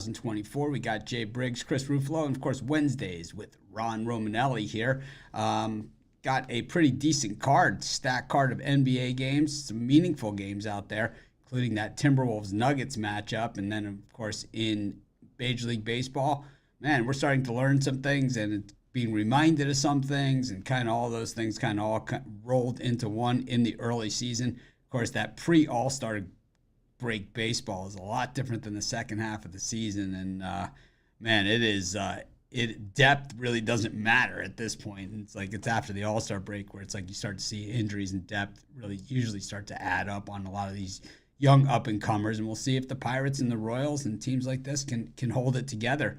2024. We got Jay Briggs, Chris Ruffolo, and of course Wednesdays with Ron Romanelli here. Got a pretty decent stack card of NBA games, some meaningful games out there, including that Timberwolves-Nuggets matchup. And then, of course, in Major League Baseball, man, we're starting to learn some things and being reminded of some things, and kind of all those things kind of all rolled into one in the early season. Of course, that pre-All-Star break baseball is a lot different than the second half of the season. And, man, depth really doesn't matter at this point. It's like it's after the All-Star break where it's like you start to see injuries and depth really usually start to add up on a lot of these young up-and-comers. And we'll see if the Pirates and the Royals and teams like this can hold it together,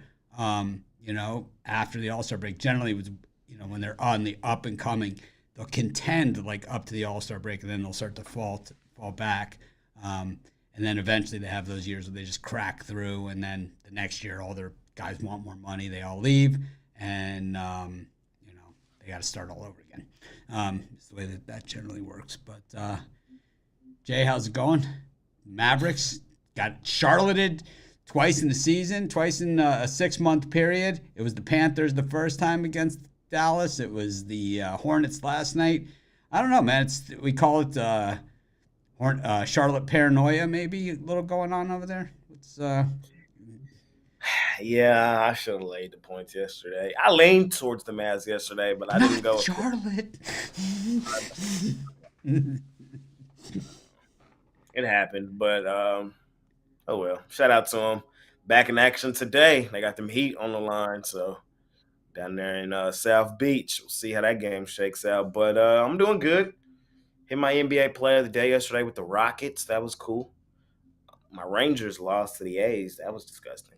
after the All-Star break. Generally, when they're on the up-and-coming, they'll contend like up to the All-Star break, and then they'll start to fall back. And then eventually they have those years where they just crack through, and then the next year all their guys want more money, they all leave, and they got to start all over again. It's the way that generally works. But Jay, how's it going? Mavericks got Charlotted twice in the season, twice in a 6-month period. It was the Panthers the first time against Dallas. It was the Hornets last night. I don't know, man. We call it Charlotte paranoia, maybe a little going on over there. Yeah, I should have laid the points yesterday. I leaned towards the Mavs yesterday, but I didn't go. Charlotte. It happened, but oh well. Shout out to them. Back in action today. They got them Heat on the line, so down there in South Beach. We'll see how that game shakes out. But I'm doing good. Hit my NBA player of the day yesterday with the Rockets. That was cool. My Rangers lost to the A's. That was disgusting.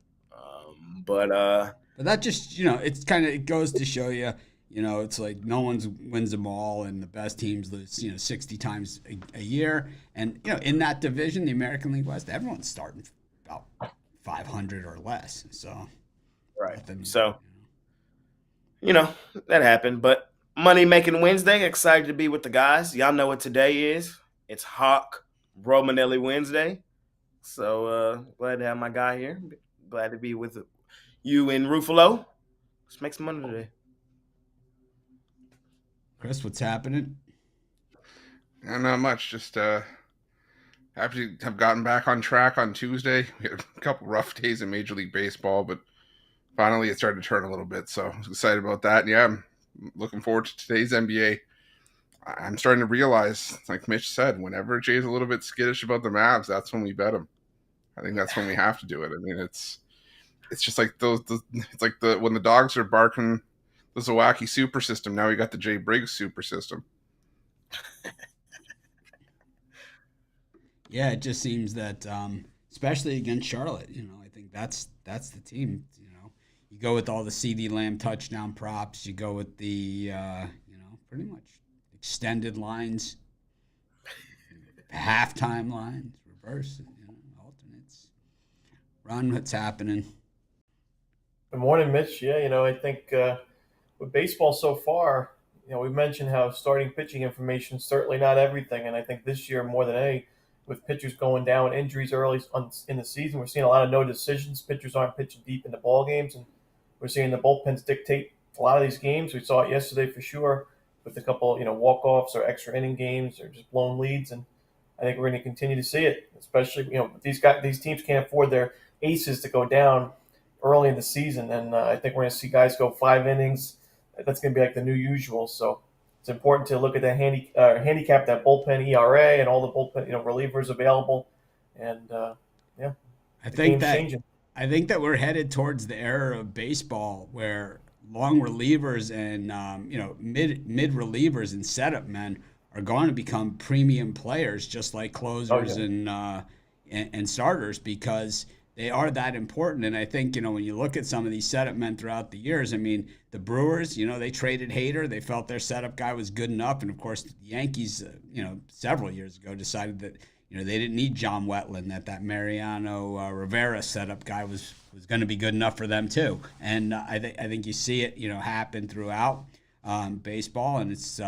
But that just, it goes to show you, it's like no one wins them all, and the best teams lose, 60 times a year. And, in that division, the American League West, everyone's starting about 500 or less. So, right. So, that happened. But Money Making Wednesday, excited to be with the guys. Y'all know what today is. It's Hawk Romanelli Wednesday. So, glad to have my guy here. Glad to be with you and Ruffolo. Let's make some money today. Chris, what's happening? Not much. Just happy to have gotten back on track on Tuesday. We had a couple rough days in Major League Baseball, but finally it started to turn a little bit. So I was excited about that. And yeah, I'm looking forward to today's NBA. I'm starting to realize, like Mitch said, whenever Jay's a little bit skittish about the Mavs, that's when we bet him. I think that's when we have to do it. I mean, it's just like when the dogs are barking the Zawacki super system. Now we got the Jay Briggs super system. Yeah, it just seems that, especially against Charlotte, I think that's the team. You go with all the CD Lamb touchdown props. You go with the pretty much extended lines, halftime lines, reverse, alternates. Ron, what's happening? Good morning, Mitch. Yeah, I think with baseball so far, we mentioned how starting pitching information is certainly not everything. And I think this year, more than any, with pitchers going down, injuries early in the season, we're seeing a lot of no decisions. Pitchers aren't pitching deep into ball games, and we're seeing the bullpens dictate a lot of these games. We saw it yesterday for sure with a couple, walk-offs or extra inning games or just blown leads. And I think we're going to continue to see it, especially, these teams can't afford their aces to go down early in the season. And I think we're going to see guys go 5 innings. That's going to be like the new usual. So it's important to look at that handicap, that bullpen ERA and all the bullpen, relievers available. And I think that we're headed towards the era of baseball where long relievers and mid relievers and setup men are going to become premium players, just like closers and starters, because they are that important. And I think, when you look at some of these setup men throughout the years, I mean, the Brewers, they traded Hader. They felt their setup guy was good enough. And, of course, the Yankees, several years ago decided that, they didn't need John Wetland, that Mariano Rivera setup guy was going to be good enough for them, too. And I think you see it, happen throughout baseball. And it's,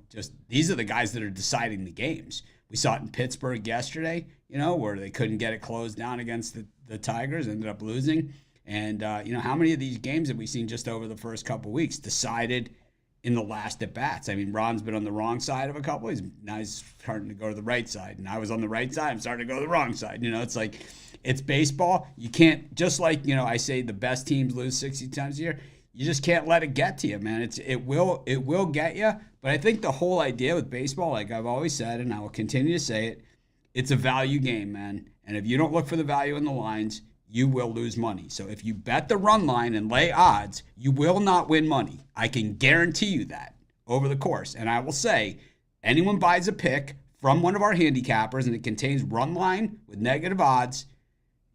just these are the guys that are deciding the games. We saw it in Pittsburgh yesterday. where they couldn't get it closed down against the Tigers, ended up losing. And, how many of these games have we seen just over the first couple weeks decided in the last at-bats? I mean, Ron's been on the wrong side of a couple. Now he's starting to go to the right side. And I was on the right side. I'm starting to go to the wrong side. It's like, it's baseball. You can't, just like, I say the best teams lose 60 times a year. You just can't let it get to you, man. It will get you. But I think the whole idea with baseball, like I've always said, and I will continue to say it, it's a value game, man. And if you don't look for the value in the lines, you will lose money. So if you bet the run line and lay odds, you will not win money. I can guarantee you that over the course. And I will say, anyone buys a pick from one of our handicappers and it contains run line with negative odds,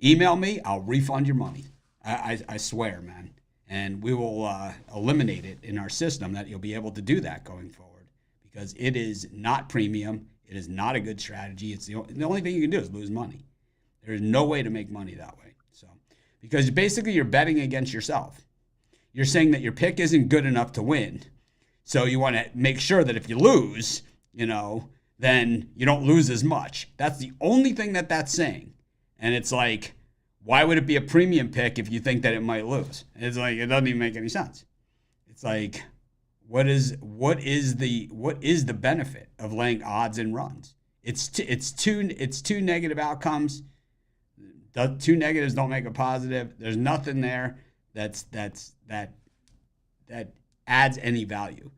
email me. I'll refund your money. I swear, man. And we will eliminate it in our system that you'll be able to do that going forward, because it is not premium. It is not a good strategy. It's the only thing you can do is lose money. There is no way to make money that way. So, because basically you're betting against yourself. You're saying that your pick isn't good enough to win. So you want to make sure that if you lose, then you don't lose as much. That's the only thing that that's saying. And it's like, why would it be a premium pick if you think that it might lose? It's like, it doesn't even make any sense. It's like, what is the benefit of laying odds and runs? It's two negative outcomes. Two negatives don't make a positive. There's nothing there that adds any value.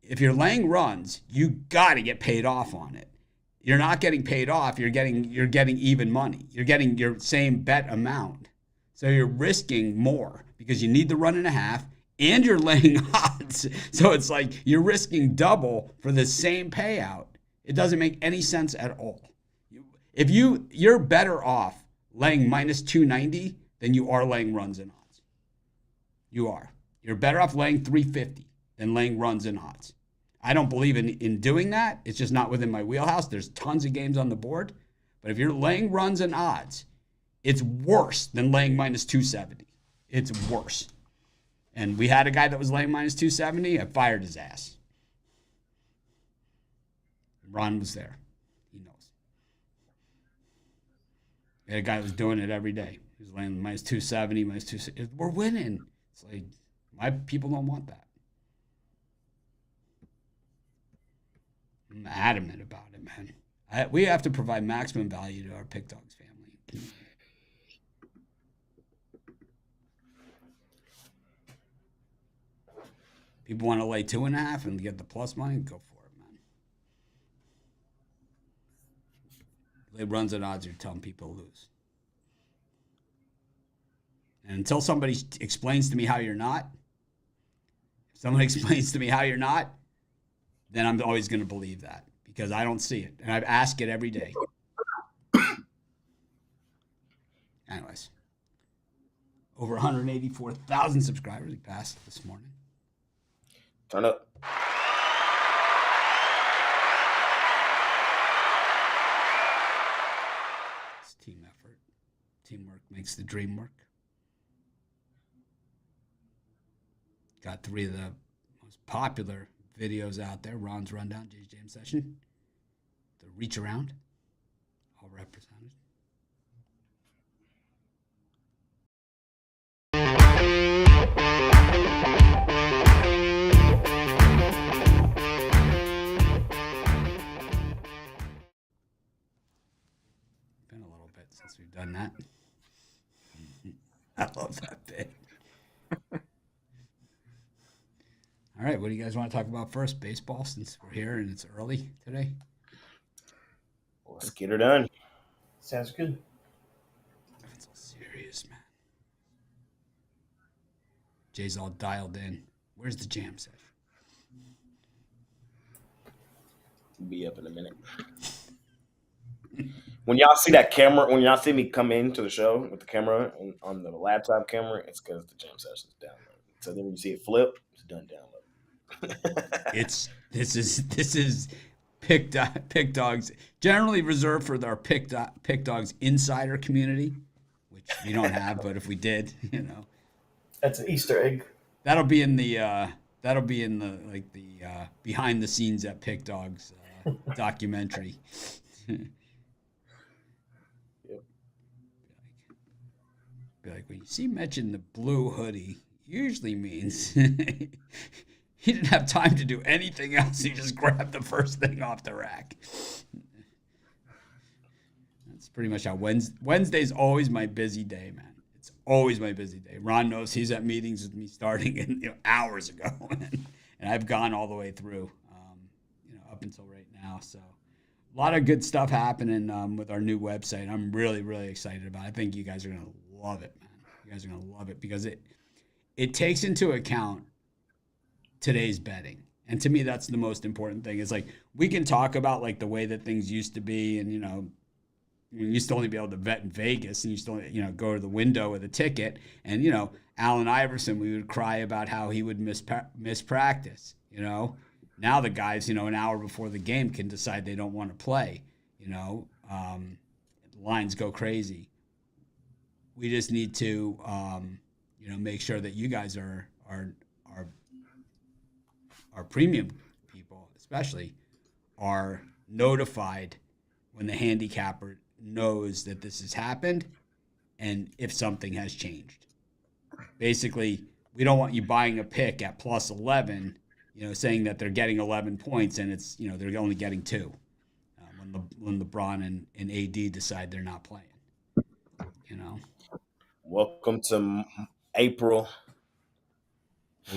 If you're laying runs, you got to get paid off on it. You're not getting paid off. You're getting even money. You're getting your same bet amount. So you're risking more because you need the 1.5 and you're laying odds. So it's like you're risking double for the same payout. It doesn't make any sense at all. If you're better off laying minus 290 than you are laying runs and odds. You are. You're better off laying 350 than laying runs and odds. I don't believe in doing that. It's just not within my wheelhouse. There's tons of games on the board. But if you're laying runs and odds, it's worse than laying minus 270. It's worse. And we had a guy that was laying minus 270. I fired his ass. Ron was there. He knows. We had a guy that was doing it every day. He was laying minus 270, minus 270. We're winning. It's like, my people don't want that. I'm adamant about it, man. We have to provide maximum value to our Pick Dogs family. People want to lay 2.5 and get the plus money, go for it, man. Lay runs and odds, you're telling people to lose. And until somebody explains to me how you're not, if someone explains to me how you're not, then I'm always going to believe that because I don't see it. And I ask it every day. Anyways, over 184,000 subscribers we passed this morning. Turn up. It's team effort. Teamwork makes the dream work. Got 3 of the most popular videos out there. Ron's Rundown, Jay's Jam Session. The Reach Around. All represented. Been a little bit since we've done that. I love that bit. All right, what do you guys want to talk about first? Baseball, since we're here and it's early today? Let's get her done. Sounds good. It's all serious, man. Jay's all dialed in. Where's the jam session? Be up in a minute. When y'all see that camera, when y'all see me come into the show with the camera on the laptop camera, it's because the jam session's downloaded. So then when you see it flip, it's done download. This is Pick Dogs, generally reserved for our Pick Dogs insider community, which we don't have, but if we did, That's an Easter egg. that'll be in the behind the scenes at Pick Dogs documentary. be like, when you see Mitch in the blue hoodie, usually means he didn't have time to do anything else. He just grabbed the first thing off the rack. That's pretty much how Wednesday's always my busy day, man. It's always my busy day. Ron knows he's at meetings with me starting hours ago, and I've gone all the way through, up until right now. So a lot of good stuff happening with our new website. I'm really, really excited about it. I think you guys are going to love it, man. You guys are going to love it because it takes into account today's betting. And to me, that's the most important thing. It's like we can talk about like the way that things used to be, and you used to only be able to bet in Vegas, and you used to go to the window with a ticket. And Allen Iverson, we would cry about how he would miss practice. Now the guys, an hour before the game can decide they don't want to play. Lines go crazy. We just need to make sure that you guys are premium people, especially, are notified when the handicapper knows that this has happened and if something has changed. Basically, we don't want you buying a pick at plus 11, saying that they're getting 11 points and it's, they're only getting 2 when LeBron and AD decide they're not playing. Welcome to April.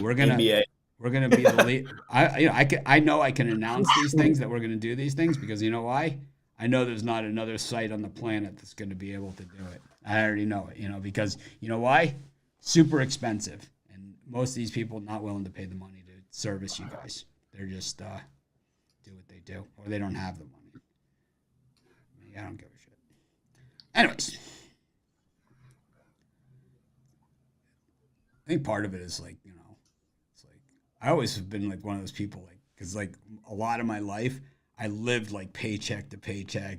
We're gonna NBA. We're gonna be the lead. I know I can announce these things, that we're gonna do these things, because you know why? I know there's not another site on the planet that's gonna be able to do it. I already know it. Because you know why? Super expensive, and most of these people not willing to pay the money to service you guys. They're just do what they do, or they don't have the money. I don't give a shit. Anyways, I think part of it is like, it's like I always have been like one of those people, like, because like a lot of my life I lived like paycheck to paycheck,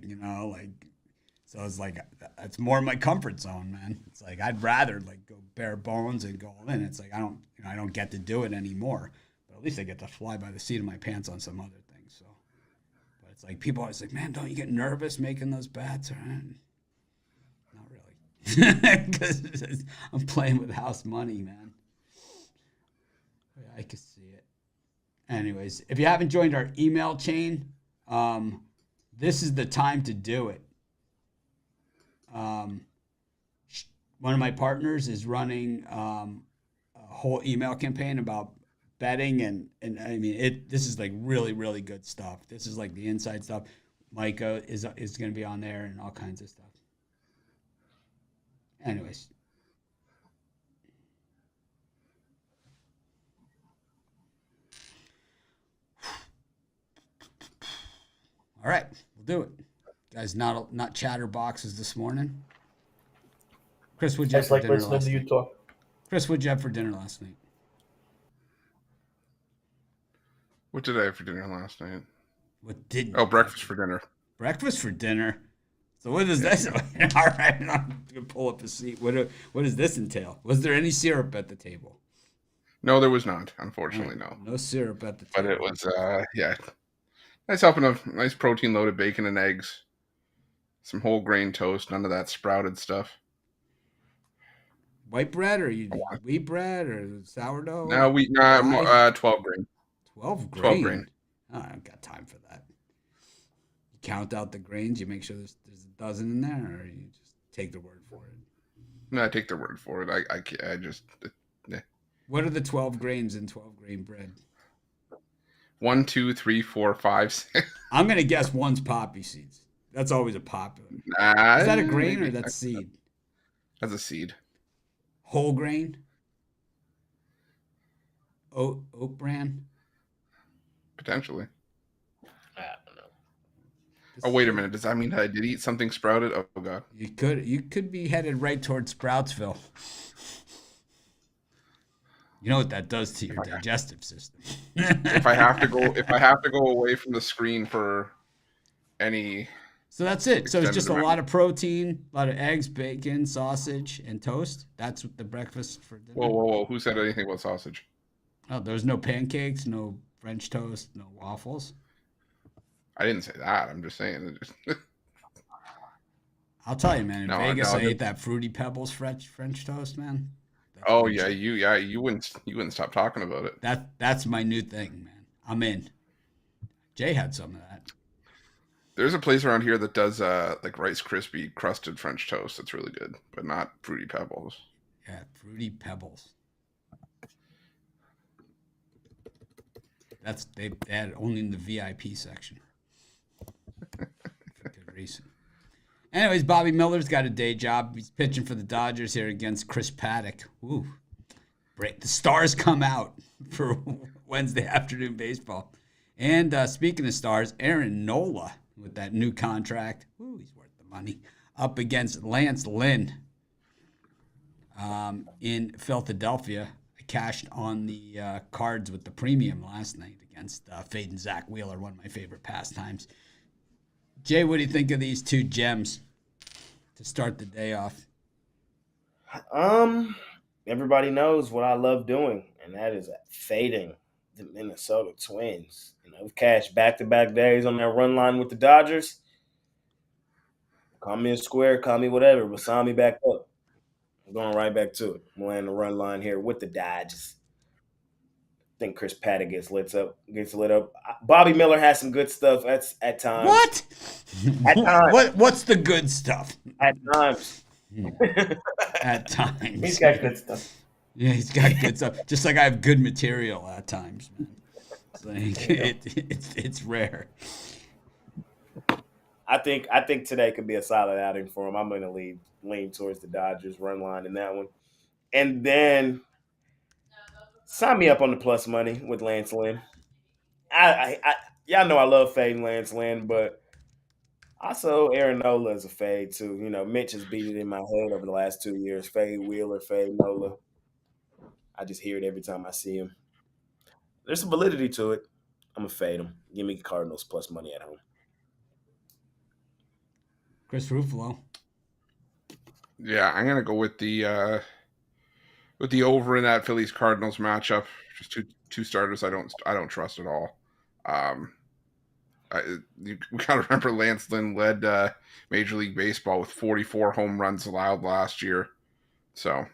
so it's like it's more my comfort zone, man. It's like I'd rather like go bare bones and go all in. It's like I don't get to do it anymore, but at least I get to fly by the seat of my pants on some other things. So, but it's like people always like, man, don't you get nervous making those bets? Not really, because I'm playing with house money, man. Yeah, I can see it. Anyways, if you haven't joined our email chain, this is the time to do it. One of my partners is running a whole email campaign about betting, and I mean this is like really, really good stuff. This is like the inside stuff. Micah is going to be on there and all kinds of stuff. Anyways. All right, we'll do it. Guys, not chatterboxes this morning. Chris, what'd you have for dinner last night? Chris, what'd you have for dinner last night? What did I have for dinner last night? What didn't? Oh, breakfast for dinner. Breakfast for dinner. So what is this? All right, I'm gonna pull up a seat. What does this entail? Was there any syrup at the table? No, there was not. Unfortunately, no. No syrup at the table. But it was, nice helping of nice protein loaded bacon and eggs, some whole grain toast, none of that sprouted stuff. White bread or wheat bread or sourdough? No, 12 grain. 12 grain? 12 grain. Oh, I don't got time for that. You count out the grains, you make sure there's a dozen in there, or you just take the word for it? No, I take their word for it. I just... What are the 12 grains in 12 grain bread? 1, 2, 3, 4, 5, 6. I'm going to guess one's poppy seeds. That's always a popular. Is that a grain or that's seed? That's a seed. Whole grain? Oat bran? Potentially. I don't know. Oh, wait a minute. Does that mean I did eat something sprouted? Oh, God. You could be headed right towards Sproutsville. You know what that does to your digestive system. If I have to go away from the screen for any. So that's it. So it's just a lot of protein, a lot of eggs, bacon, sausage, and toast. That's what the breakfast for dinner. Whoa. Who said anything about sausage? Oh, there's no pancakes, no French toast, no waffles. I didn't say that. I'm just saying. I'll tell you, man. In No, Vegas, no, I ate that Fruity Pebbles French toast, man. That's Oh my yeah, shit. you wouldn't stop talking about it. That's my new thing, man. I'm in. Jay had some of that. There's a place around here that does like Rice Krispie crusted French toast. That's really good, but not Fruity Pebbles. Yeah, Fruity Pebbles. They had it only in the VIP section. For good reason. Anyways, Bobby Miller's got a day job. He's pitching for the Dodgers here against Chris Paddock. Ooh, the stars come out for Wednesday afternoon baseball. And speaking of stars, Aaron Nola with that new contract. Ooh, he's worth the money. Up against Lance Lynn in Philadelphia. I cashed on the cards with the premium last night against fading Zach Wheeler, one of my favorite pastimes. Jay, what do you think of these two gems to start the day off? Everybody knows what I love doing, and that is fading the Minnesota Twins. We've cashed back-to-back days on that run line with the Dodgers. Call me a square, call me whatever, but sign me back up. I'm going right back to it. I'm laying the run line here with the Dodgers. I think Chris Paddock gets lit up. Bobby Miller has some good stuff at times. What? At times. What's the good stuff? At times. At times. He's got good stuff. Yeah, he's got good stuff. Just like I have good material at times, man. It's rare. I think today could be a solid outing for him. I'm going to lean towards the Dodgers run line in that one. And then sign me up on the plus money with Lance Lynn. Y'all know I love fading Lance Lynn, but also Aaron Nola is a fade too. Mitch has beat it in my head over the last 2 years. Fade Wheeler, fade Nola. I just hear it every time I see him. There's some validity to it. I'm going to fade him. Give me Cardinals plus money at home. Chris Ruffolo. Yeah, I'm gonna go with the over in that Phillies Cardinals matchup. Just two starters I don't trust at all. We gotta remember Lance Lynn led Major League Baseball with 44 home runs allowed last year, so I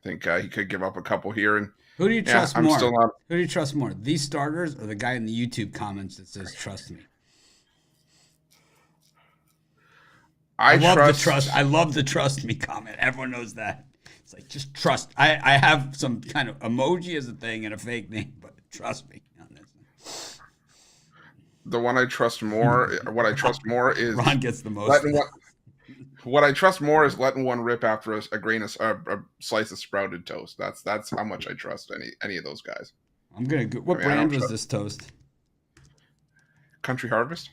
think he could give up a couple here. And who do you trust more? Who do you trust more? These starters or the guy in the YouTube comments that says "Trust me"? I love the trust me comment. Everyone knows that. It's like, just trust. I have some kind of emoji as a thing and a fake name, but trust me on this. The one I trust more, what I trust more is Ron gets the most. What I trust more is letting one rip after a slice of sprouted toast. That's how much I trust any of those guys. I'm gonna go. What brand was this toast? Country Harvest.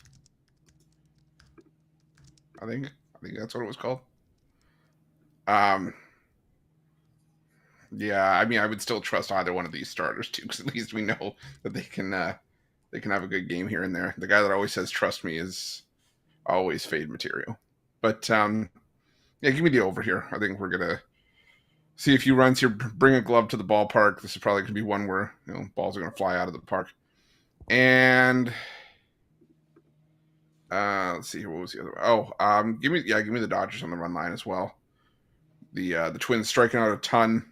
I think that's what it was called. Yeah, I mean, I would still trust either one of these starters too, because at least we know that they can have a good game here and there. The guy that always says "trust me" is always fade material. But yeah, give me the over here. I think we're gonna see a few runs here. Bring a glove to the ballpark. This is probably gonna be one where balls are gonna fly out of the park. And let's see here. What was the other one? Oh, give me the Dodgers on the run line as well. The Twins striking out a ton,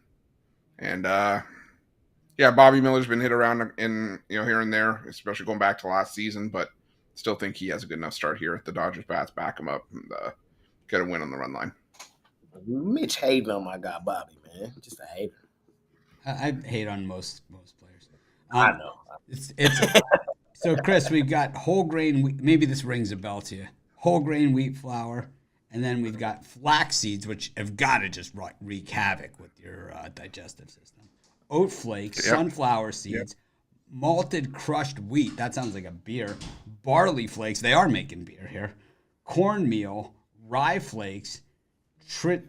and Bobby Miller's been hit around in here and there, especially going back to last season, but still think he has a good enough start here. The Dodgers bats back him up and get a win on the run line. Mitch hating on my guy Bobby, man, just a hater. I hate on most players. I know. It's So, Chris, we've got whole grain wheat. Maybe this rings a bell to you. Whole grain wheat flour. And then we've got flax seeds, which have got to just wreak havoc with your digestive system. Oat flakes, sunflower seeds, malted crushed wheat. That sounds like a beer. Barley flakes. They are making beer here. Cornmeal, rye flakes, I don't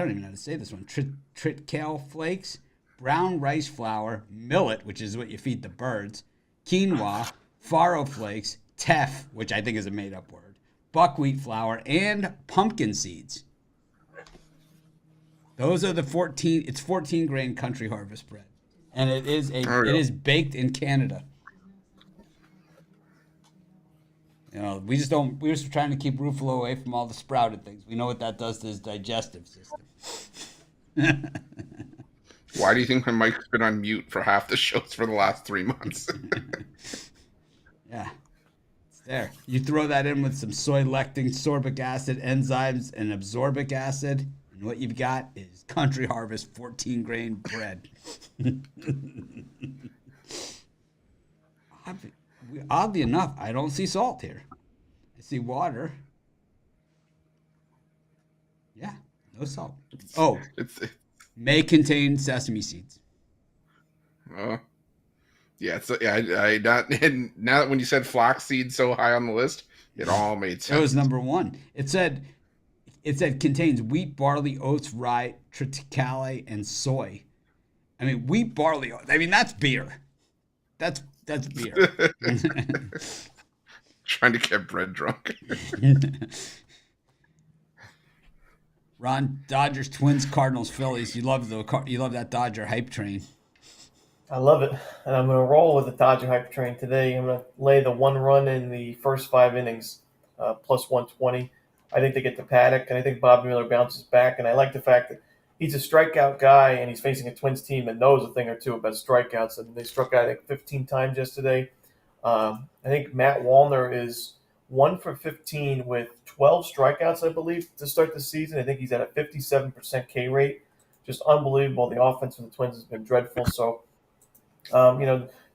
even know how to say this one. Triticale flakes, brown rice flour, millet, which is what you feed the birds, quinoa, farro flakes, teff, which I think is a made-up word, buckwheat flour, and pumpkin seeds. Those are the 14. It's 14 grain Country Harvest bread, and it is baked in Canada. We just don't. We're just trying to keep Ruffolo away from all the sprouted things. We know what that does to his digestive system. Why do you think my mic's been on mute for half the shows for the last 3 months? Yeah, it's there. You throw that in with some soy lectin, sorbic acid, enzymes, and absorbic acid, and what you've got is Country Harvest 14-grain bread. Oddly enough, I don't see salt here. I see water. Yeah, no salt. Oh, it's may contain sesame seeds. Yeah, so yeah, I not and now that when you said flaxseed so high on the list, it all made sense. It was number one. It said contains wheat, barley, oats, rye, triticale, and soy. I mean, wheat, barley. I mean, that's beer. That's beer. Trying to get bread drunk. Ron, Dodgers, Twins, Cardinals, Phillies. You love that Dodger hype train. I love it, and I'm going to roll with the Dodger hype train today. I'm going to lay the 1 run in the first 5 innings, plus 120. I think they get to Paddock, and I think Bobby Miller bounces back. And I like the fact that he's a strikeout guy, and he's facing a Twins team that knows a thing or two about strikeouts. And they struck out, I think, 15 times yesterday. I think Matt Wallner is 1 for 15 with 12 strikeouts, I believe, to start the season. I think he's at a 57% K rate. Just unbelievable. The offense for the Twins has been dreadful. So,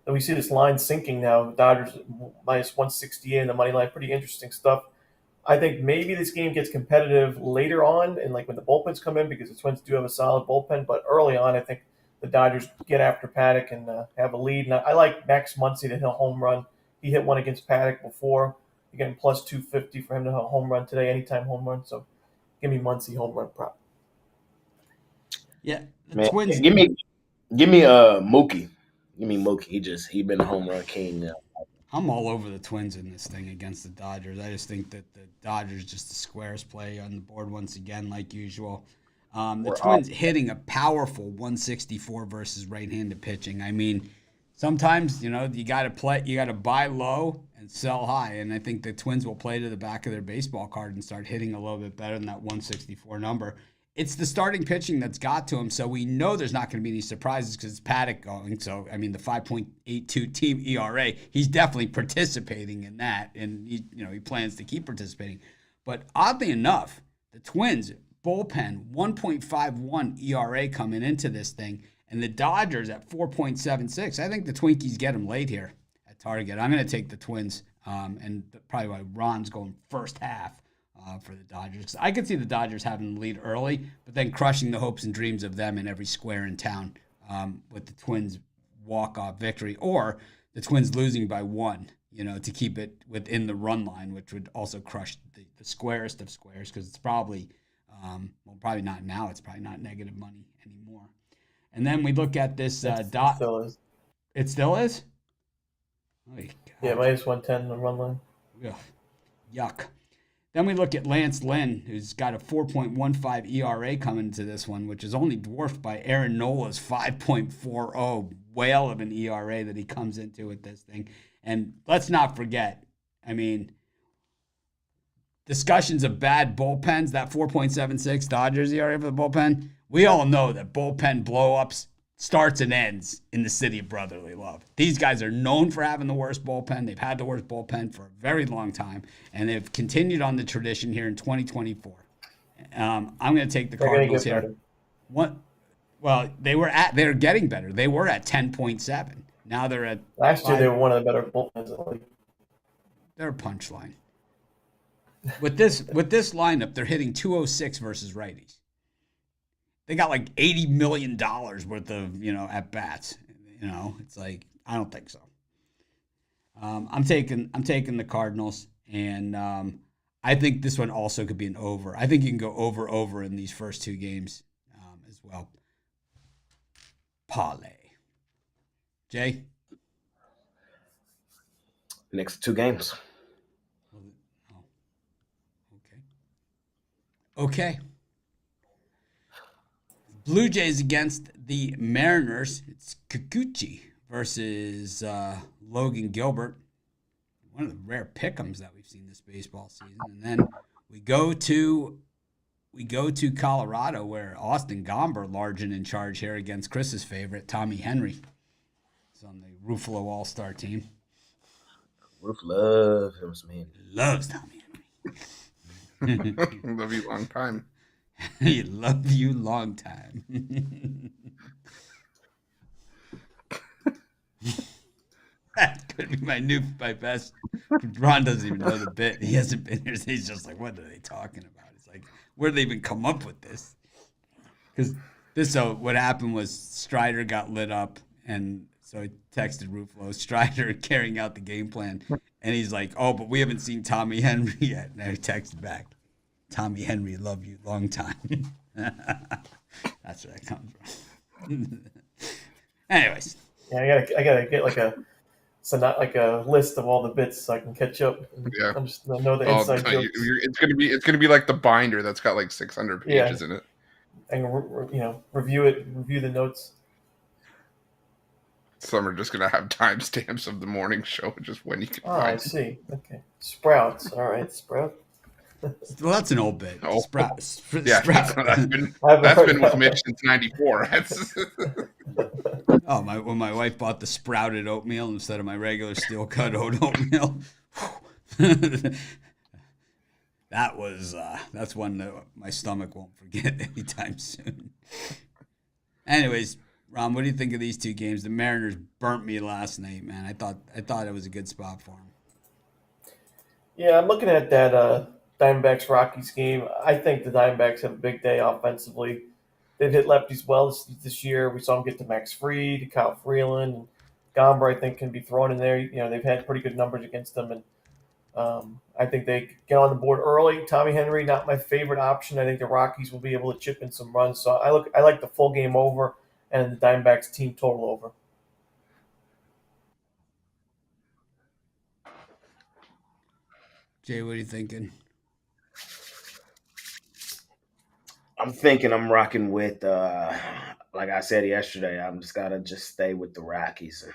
we see this line sinking now. Dodgers minus 168 in the money line. Pretty interesting stuff. I think maybe this game gets competitive later on, and like when the bullpens come in, because the Twins do have a solid bullpen. But early on, I think the Dodgers get after Paddock and have a lead. And I like Max Muncy to hit a home run. He hit one against Paddock before. You're getting plus 250 for him to hit a home run today, anytime home run. So give me Muncy home run prop. Yeah, Man, Twins. Give me Mookie. Give me Mookie. He been a home run king now. I'm all over the Twins in this thing against the Dodgers. I just think that the Dodgers just the squares play on the board once again, like usual. The Twins hitting a powerful 164 versus right-handed pitching. I mean, sometimes, you got to buy low and sell high. And I think the Twins will play to the back of their baseball card and start hitting a little bit better than that 164 number. It's the starting pitching that's got to him, so we know there's not going to be any surprises because it's Paddock going. So, I mean, the 5.82 team ERA, he's definitely participating in that, and he plans to keep participating. But oddly enough, the Twins bullpen 1.51 ERA coming into this thing, and the Dodgers at 4.76. I think the Twinkies get them late here at Target. I'm going to take the Twins, and probably why Ron's going first half. For the Dodgers. I could see the Dodgers having the lead early, but then crushing the hopes and dreams of them in every square in town with the Twins' walk-off victory, or the Twins losing by 1, to keep it within the run line, which would also crush the squarest of squares because it's probably, probably not now. It's probably not negative money anymore. And then we look at this dot. Still is. It still is? Oh, yeah, minus 110 on the run line. Ugh. Yuck. Then we look at Lance Lynn, who's got a 4.15 ERA coming into this one, which is only dwarfed by Aaron Nola's 5.40 whale of an ERA that he comes into with this thing. And let's not forget, I mean, discussions of bad bullpens, that 4.76 Dodgers ERA for the bullpen, we all know that bullpen blow-ups starts and ends in the city of brotherly love. These guys are known for having the worst bullpen. They've had the worst bullpen for a very long time, and they've continued on the tradition here in 2024. I'm going to take the Cardinals here. Better. What? Well, they're getting better. They were at 10.7. Now they're at last year. They were one of the better bullpens in the league. They're a punchline. With this lineup, they're hitting 206 versus righties. They got like $80 million worth of, at bats. It's like, I don't think so. I'm taking the Cardinals, and I think this one also could be an over. I think you can go over in these first 2 games as well. Parlay. Jay? Next 2 games. Okay. Blue Jays against the Mariners. It's Kikuchi versus Logan Gilbert. one of the rare pick'ems that we've seen this baseball season. And then we go to Colorado, where Austin Gomber large and in charge here against Chris's favorite, Tommy Henry. He's on the Ruffolo All-Star team. Roof loves him, man. Loves Tommy Henry. Love you long time. He love you long time. That could be my best. Ron doesn't even know the bit. He hasn't been here. He's just like, what are they talking about? It's like, where did they even come up with this? Because what happened was Strider got lit up, and so he texted Ruffalo, Strider carrying out the game plan, and he's like, oh, but we haven't seen Tommy Henry yet. And I texted back, Tommy Henry, love you long time. That's where that comes from. Anyways. Yeah, I gotta get not like a list of all the bits so I can catch up. Yeah, I know the inside jokes. It's gonna be like the binder that's got like 600 pages in it. And review the notes. Some are just gonna have timestamps of the morning show, just when you can. I see. Okay, Sprouts. All right, Sprout. Well, that's an old bit. Oh. Sprout. That's been with Mitch since '94. When my wife bought the sprouted oatmeal instead of my regular steel cut oatmeal, that's one that my stomach won't forget anytime soon. Anyways, Ron, what do you think of these two games? The Mariners burnt me last night, man. I thought it was a good spot for them. Yeah, I'm looking at that Diamondbacks-Rockies game. I think the Diamondbacks have a big day offensively. They've hit lefties well this year. We saw them get to Max Fried, Kyle Freeland, and Gomber, I think, can be thrown in there. They've had pretty good numbers against them, and I think they get on the board early. Tommy Henry, not my favorite option. I think the Rockies will be able to chip in some runs. So I like the full game over and the Diamondbacks team total over. Jay, what are you thinking? I'm thinking I'm rocking with, like I said yesterday, I'm just got to stay with the Rockies.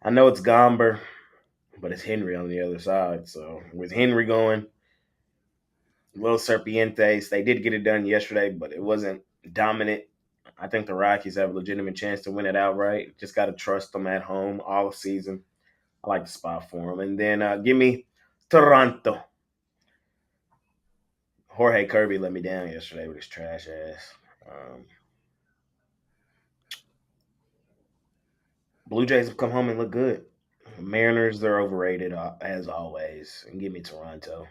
I know it's Gomber, but it's Henry on the other side. So with Henry going, Los Serpientes, they did get it done yesterday, but it wasn't dominant. I think the Rockies have a legitimate chance to win it outright. Just got to trust them at home all season. I like the spot for them. And then give me Toronto. Jorge Kirby let me down yesterday with his trash ass. Blue Jays have come home and look good. Mariners, they're overrated as always. And give me Toronto.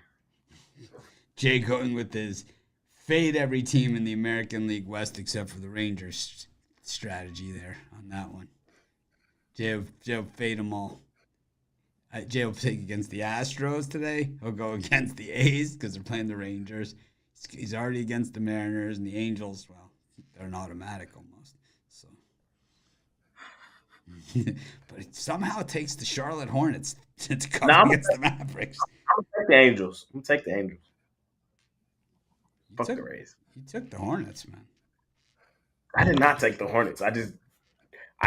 Jay going with his fade every team in the American League West except for the Rangers strategy there on that one. Jay will fade them all. Jay will pick against the Astros today. He'll go against the A's because they're playing the Rangers. He's already against the Mariners and the Angels. Well, they're an automatic almost. So, but it somehow takes the Charlotte Hornets to come against the Mavericks. I'm gonna take the Angels. Fuck the Rays. You took the Hornets, man. I did not take the Hornets. I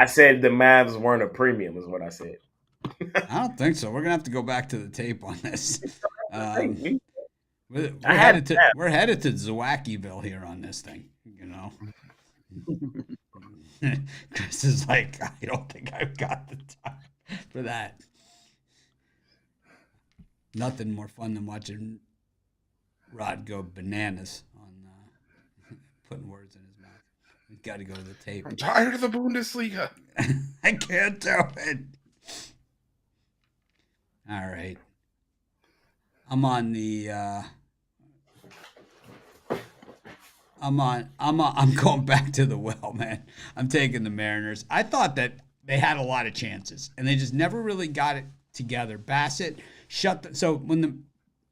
said the Mavs weren't a premium, is what I said. I don't think so. We're gonna have to go back to the tape on this. We're headed to Zwackiville here on this thing. Chris is like, I don't think I've got the time for that. Nothing more fun than watching Rod go bananas on putting words in his mouth. We've got to go to the tape. I'm tired of the Bundesliga. I can't do it. All right. I'm on the I'm going back to the well, man. I'm taking the Mariners. I thought that they had a lot of chances and they just never really got it together. Bassett so when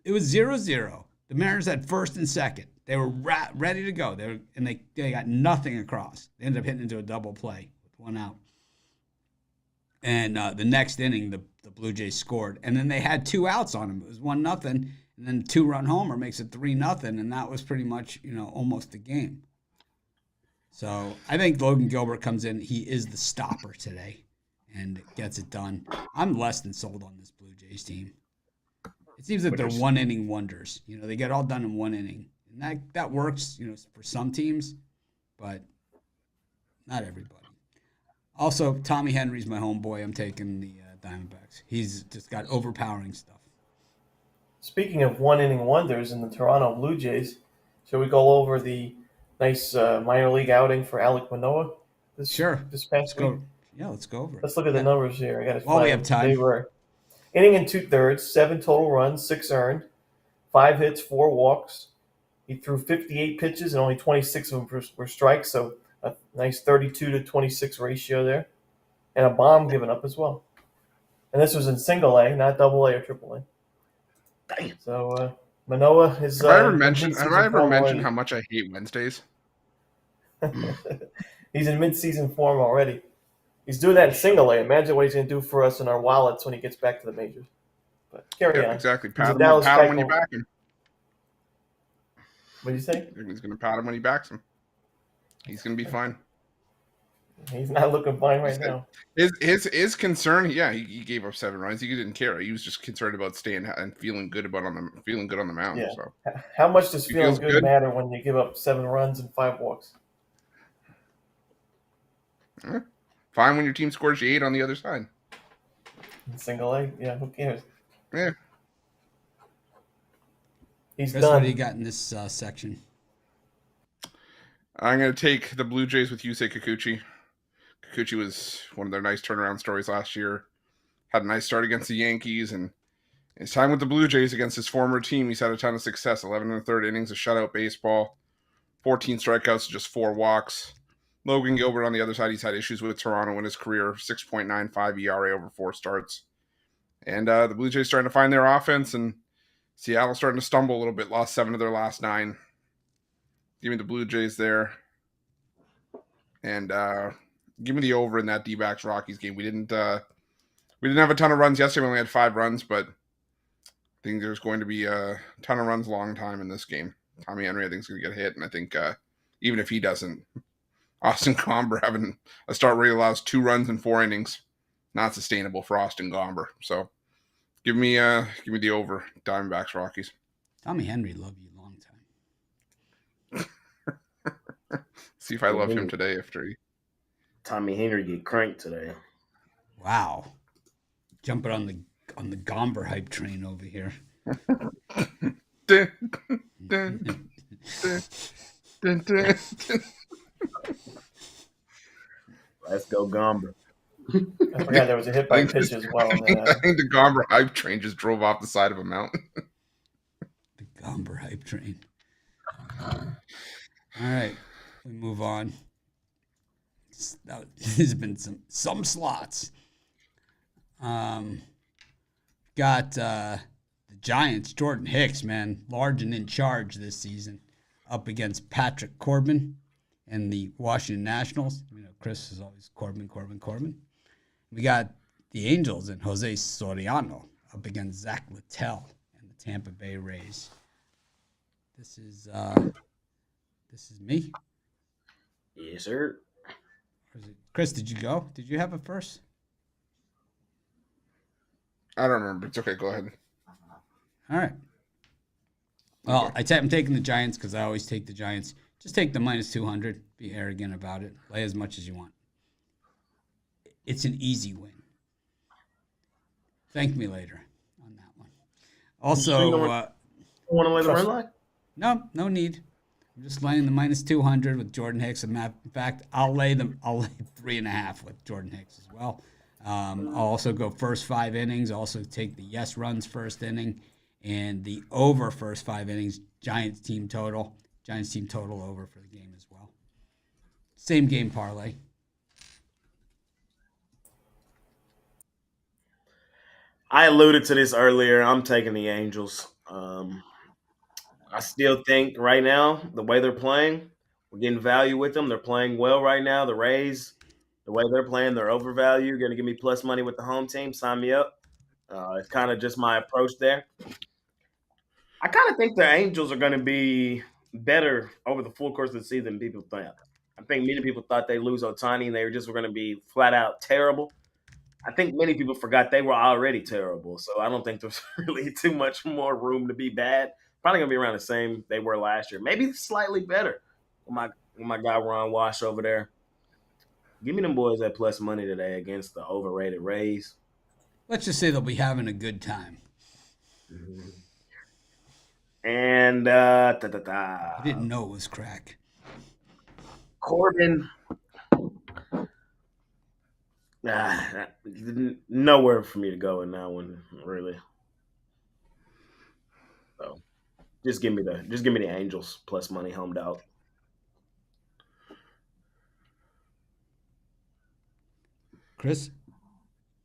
it was 0-0, the Mariners had first and second. They were ready to go. They got nothing across. They ended up hitting into a double play with one out. And the next inning, the Blue Jays scored, and then they had two outs on them. It was 1-0, and then 2-run homer makes it 3-0, and that was pretty much almost the game. So I think Logan Gilbert comes in. He is the stopper today. and gets it done. I'm less than sold on this Blue Jays team. It seems that they're Which is- one-inning wonders. They get all done in one inning. And that works, for some teams, but not everybody. Also, Tommy Henry's my homeboy. I'm taking the Diamondbacks. He's just got overpowering stuff. Speaking of one-inning wonders in the Toronto Blue Jays, shall we go over the nice minor league outing for Alek Manoah this past Let's week? go. Yeah, let's go over it. Let's look at the numbers here. I got to While we have time. They were inning and 2/3, 7 total runs, 6 earned, 5 hits, 4 walks. He threw 58 pitches and only 26 of them were strikes, so a nice 32-26 ratio there, and a bomb given up as well. And this was in single A, not double A or triple A. Damn. So Manoah is. Have I ever mentioned how much I hate Wednesdays? He's in mid-season form already. He's doing that in single A. Imagine what he's going to do for us in our wallets when he gets back to the majors. But carry on. Exactly. He's a Pat him Dallas when you Keuchel. back him. What do you say? He's going to pat him when he backs him. He's going to be fine. He's not looking fine right He's now. His concern, he gave up 7 runs. He didn't care. He was just concerned about staying and feeling good on the mound. Yeah. So How much does He feeling feels good good. matter when you give up 7 runs and 5 walks? fine when your team scores you 8 on the other side. In single A? Yeah, who cares? Yeah. He's Chris, done. what do you got in this section? I'm going to take the Blue Jays with Yusei Kikuchi. Kikuchi was one of their nice turnaround stories last year. Had a nice start against the Yankees, and his time with the Blue Jays against his former team, he's had a ton of success. 11 1/3 innings of shutout baseball, 14 strikeouts, just 4 walks. Logan Gilbert on the other side, he's had issues with Toronto in his career, 6.95 ERA over 4 starts. And the Blue Jays starting to find their offense, and Seattle starting to stumble a little bit, lost 7 of their last 9. Give me the Blue Jays there. And give me the over in that D-backs-Rockies game. We didn't have a ton of runs yesterday. We only had 5 runs, but I think there's going to be a ton of runs long time in this game. Tommy Henry, I think, is going to get hit, and I think even if he doesn't, Austin Gomber having a start where he allows 2 runs in 4 innings, not sustainable for Austin Gomber. So give me the over, Diamondbacks-Rockies. Tommy Henry, love you long time. See if I love him today after he. Tommy Henry get cranked today. Wow. Jumping on the Gomber hype train over here. Dun, dun, dun, dun, dun. Let's go Gomber. I forgot there was a hit by pitch as well. I think the Gomber hype train just drove off the side of a mountain. The Gomber hype train. All right. We move on. There's been some slots. Got the Giants, Jordan Hicks, man, large and in charge this season, up against Patrick Corbin and the Washington Nationals. Chris is always Corbin. We got the Angels and Jose Soriano up against Zach Littell and the Tampa Bay Rays. This is me. Yes, sir. Chris, did you go? Did you have it first? I don't remember. It's okay. Go ahead. All right. Well, I'm taking the Giants because I always take the Giants. Just take the minus 200. Be arrogant about it. Lay as much as you want. It's an easy win. Thank me later on that one. Also, Want to lay the run line? no need. I'm just laying the minus 200 with Jordan Hicks. In fact, I'll lay 3.5 with Jordan Hicks as well. I'll also go first 5 innings. Also take the yes runs first inning and the over first 5 innings. Giants team total over for the game as well. Same game parlay. I alluded to this earlier. I'm taking the Angels. I still think right now, the way they're playing, we're getting value with them. They're playing well right now. The Rays, the way they're playing, they're overvalued. Going to give me plus money with the home team. Sign me up. It's kind of just my approach there. I kind of think the Angels are going to be better over the full course of the season than people think. I think many people thought they lose Ohtani and they were going to be flat out terrible. I think many people forgot they were already terrible, so I don't think there's really too much more room to be bad. Probably gonna be around the same they were last year, maybe slightly better. With my guy Ron Wash over there, give me them boys that plus money today against the overrated Rays. Let's just say they'll be having a good time. Mhm. And I didn't know it was crack. Corbin, nowhere for me to go in that one, really. So just give me the Angels plus money homed out. Chris?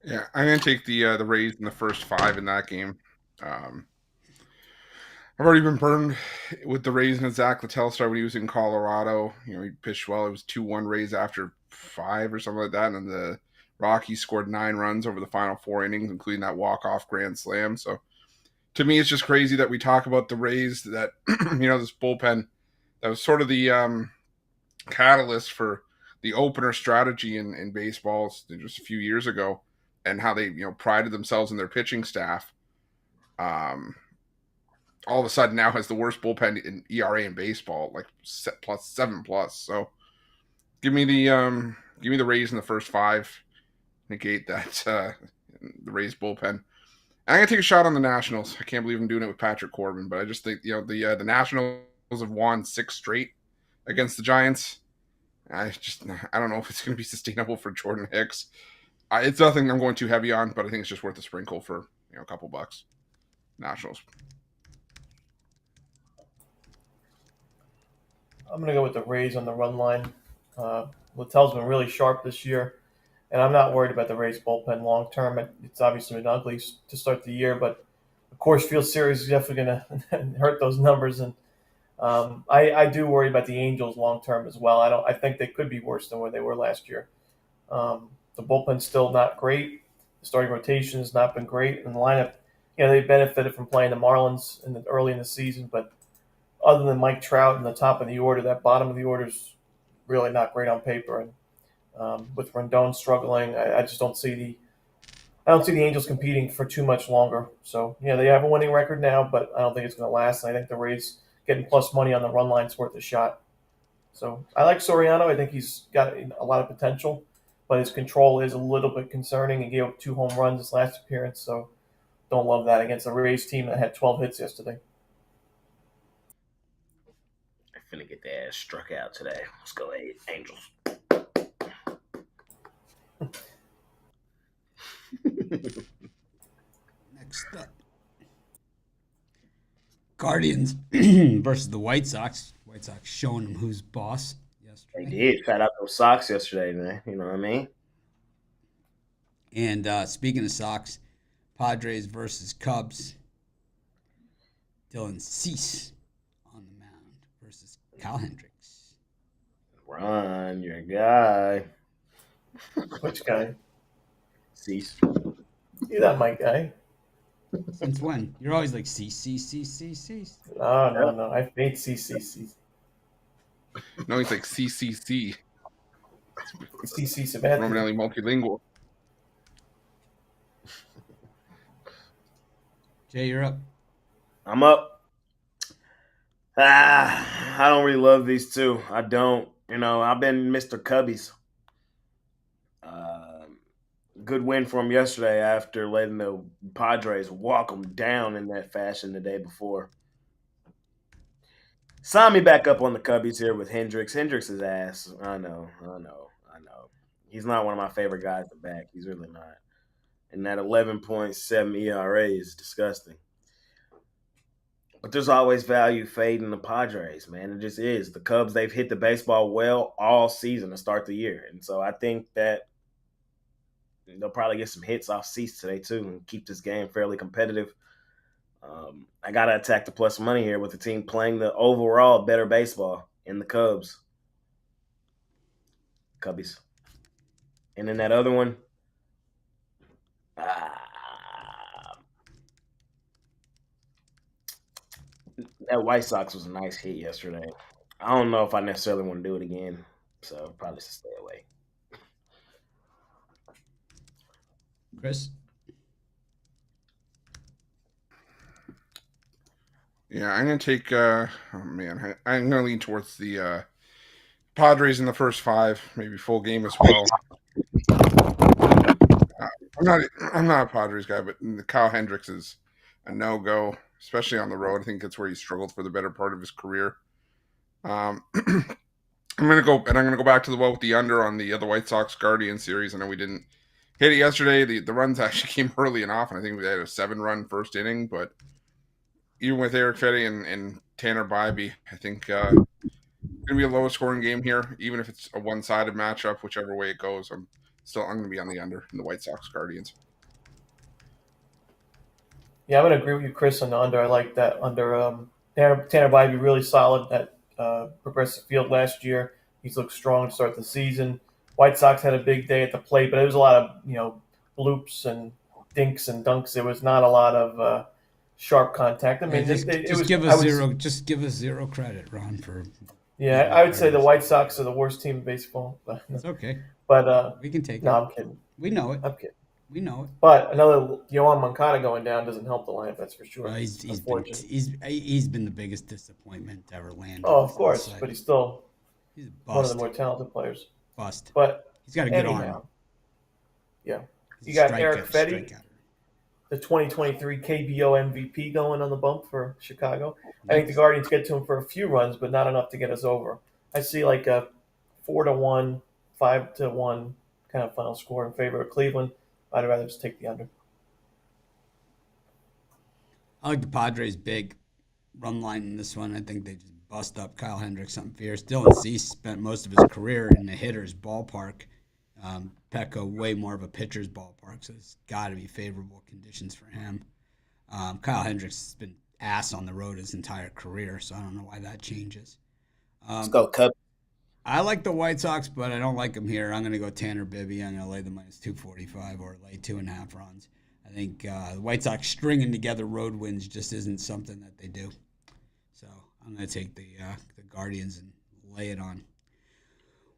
Yeah, I'm gonna take the Rays in the first 5 in that game. Um, I've already been burned with the Rays and Zach Littell start when he was in Colorado. He pitched well. It was 2-1 Rays after 5 or something like that, and then the Rockies scored 9 runs over the final 4 innings, including that walk-off grand slam. So to me, it's just crazy that we talk about the Rays, that this bullpen that was sort of the catalyst for the opener strategy in baseball just a few years ago, and how they prided themselves in their pitching staff. All of a sudden now has the worst bullpen in ERA in baseball, like +7+. So give me the Rays in the first 5, negate that the Rays bullpen. I'm gonna take a shot on the Nationals. I can't believe I'm doing it with Patrick Corbin, but I just think the Nationals have won 6 straight against the Giants. I don't know if it's going to be sustainable for Jordan Hicks. It's nothing I'm going too heavy on, but I think it's just worth a sprinkle for a couple bucks. Nationals. I'm going to go with the Rays on the run line. Littell's been really sharp this year, and I'm not worried about the Rays bullpen long term. It's obviously been ugly to start the year, but the Coors Field Series is definitely going to hurt those numbers. And I do worry about the Angels long term as well. I think they could be worse than where they were last year. The bullpen's still not great. The starting rotation has not been great, and the lineup, they benefited from playing the Marlins early in the season, but other than Mike Trout in the top of the order, that bottom of the order is really not great on paper. And with Rendon struggling, I just don't see the Angels competing for too much longer. So they have a winning record now, but I don't think it's going to last. And I think the Rays getting plus money on the run line is worth a shot. So I like Soriano. I think he's got a lot of potential, but his control is a little bit concerning. He gave up 2 home runs his last appearance, so don't love that against a Rays team that had 12 hits yesterday. Finna get their ass struck out today. Let's go, Angels. Next up, Guardians versus the White Sox. White Sox showing them who's boss They yesterday. did. Fat out those Sox yesterday, man. You know what I mean? And speaking of Sox, Padres versus Cubs. Dylan Cease on the mound versus Kyle Hendricks. Ron, your guy. Which guy? Cease. You're not my guy. Since when? You're always like Cease. No. I hate CCC. No, he's like CCC. CC Sabathia. Romanelli multilingual. Jay, you're up. I'm up. I don't really love these two. I don't. I've been Mr. Cubbies. Good win for him yesterday after letting the Padres walk them down in that fashion the day before. Sign me back up on the Cubbies here with Hendricks. Hendricks is ass. I know. He's not one of my favorite guys to back. He's really not. And that 11.7 ERA is disgusting. But there's always value fading the Padres, man. It just is. The Cubs, they've hit the baseball well all season to start the year. And so I think that they'll probably get some hits off Cease today, too, and keep this game fairly competitive. I got to attack the plus money here with the team playing the overall better baseball in the Cubs. Cubbies. And then that other one, that White Sox was a nice hit yesterday. I don't know if I necessarily want to do it again, so probably should stay away. Chris? Yeah, I'm gonna take. I'm gonna lean towards the Padres in the first 5, maybe full game as well. I'm not a Padres guy, but Kyle Hendricks is a no-go, especially on the road. I think that's where he struggled for the better part of his career. I'm gonna go back to the well with the under on the White Sox-Guardians series. I know we didn't hit it yesterday. The runs actually came early and often. I think we had a 7-run first inning, but even with Eric Fetty and Tanner Bybee, I think it's gonna be a low scoring game here, even if it's a one-sided matchup, whichever way it goes. I'm gonna be on the under in the White Sox-Guardians. Yeah, I'm going to agree with you, Chris, on the under. I like that under. Tanner Bybee really solid at Progressive Field last year. He's looked strong to start the season. White Sox had a big day at the plate, but it was a lot of bloops and dinks and dunks. There was not a lot of sharp contact. I mean, give us zero credit, Ron, for. Yeah, I would say the White Sox are the worst team in baseball. But it's okay. But we can take it. No, I'm kidding. We know it. I'm kidding. We know it. But another Yohan Moncada going down doesn't help the lineup, that's for sure. Well, he's been the biggest disappointment to ever land. Oh, of course, but he's still one of the bust. more talented players. Bust. But he's got a good arm. Yeah. You got Eric Fetty, the 2023 KBO MVP going on the bump for Chicago. I think the Guardians get to him for a few runs, but not enough to get us over. I see like a 4-1, 5-1 kind of final score in favor of Cleveland. I'd rather just take the under. I like the Padres' big run line in this one. I think they just bust up Kyle Hendricks something fierce. Dylan Cease spent most of his career in the hitter's ballpark. Petco way more of a pitcher's ballpark, so it's got to be favorable conditions for him. Kyle Hendricks has been ass on the road his entire career, so I don't know why that changes. Let's go Cubs. I like the White Sox, but I don't like them here. I'm going to go Tanner Bibby. I'm going to lay the -245 or lay 2.5 runs. I think the White Sox stringing together road wins just isn't something that they do. So I'm going to take the Guardians and lay it on.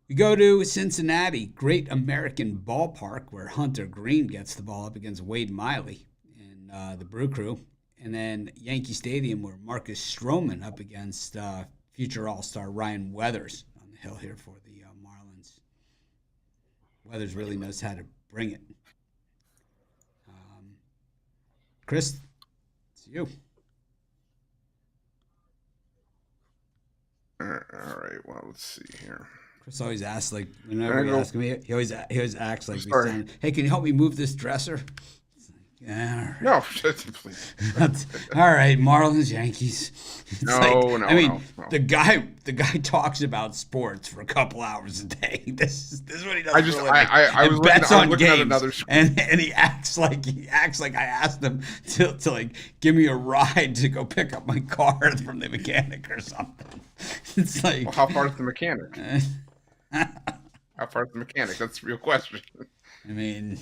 We go to Cincinnati, Great American Ballpark, where Hunter Green gets the ball up against Wade Miley and the Brew Crew. And then Yankee Stadium, where Marcus Stroman up against future All-Star Ryan Weathers on the hill here for the Marlins. Weathers really knows how to bring it. Chris, it's you. All right. Well, let's see here. Chris always asks, like, whenever you ask me, he always acts like, hey, can you help me move this dresser? Yeah. No, please. All right, Marlins, Yankees. No. The guy talks about sports for a couple hours a day. This is what he does. I was looking at another and he acts like I asked him to like give me a ride to go pick up my car from the mechanic or something. It's like, well, how far is the mechanic? How far is the mechanic? That's the real question. I mean.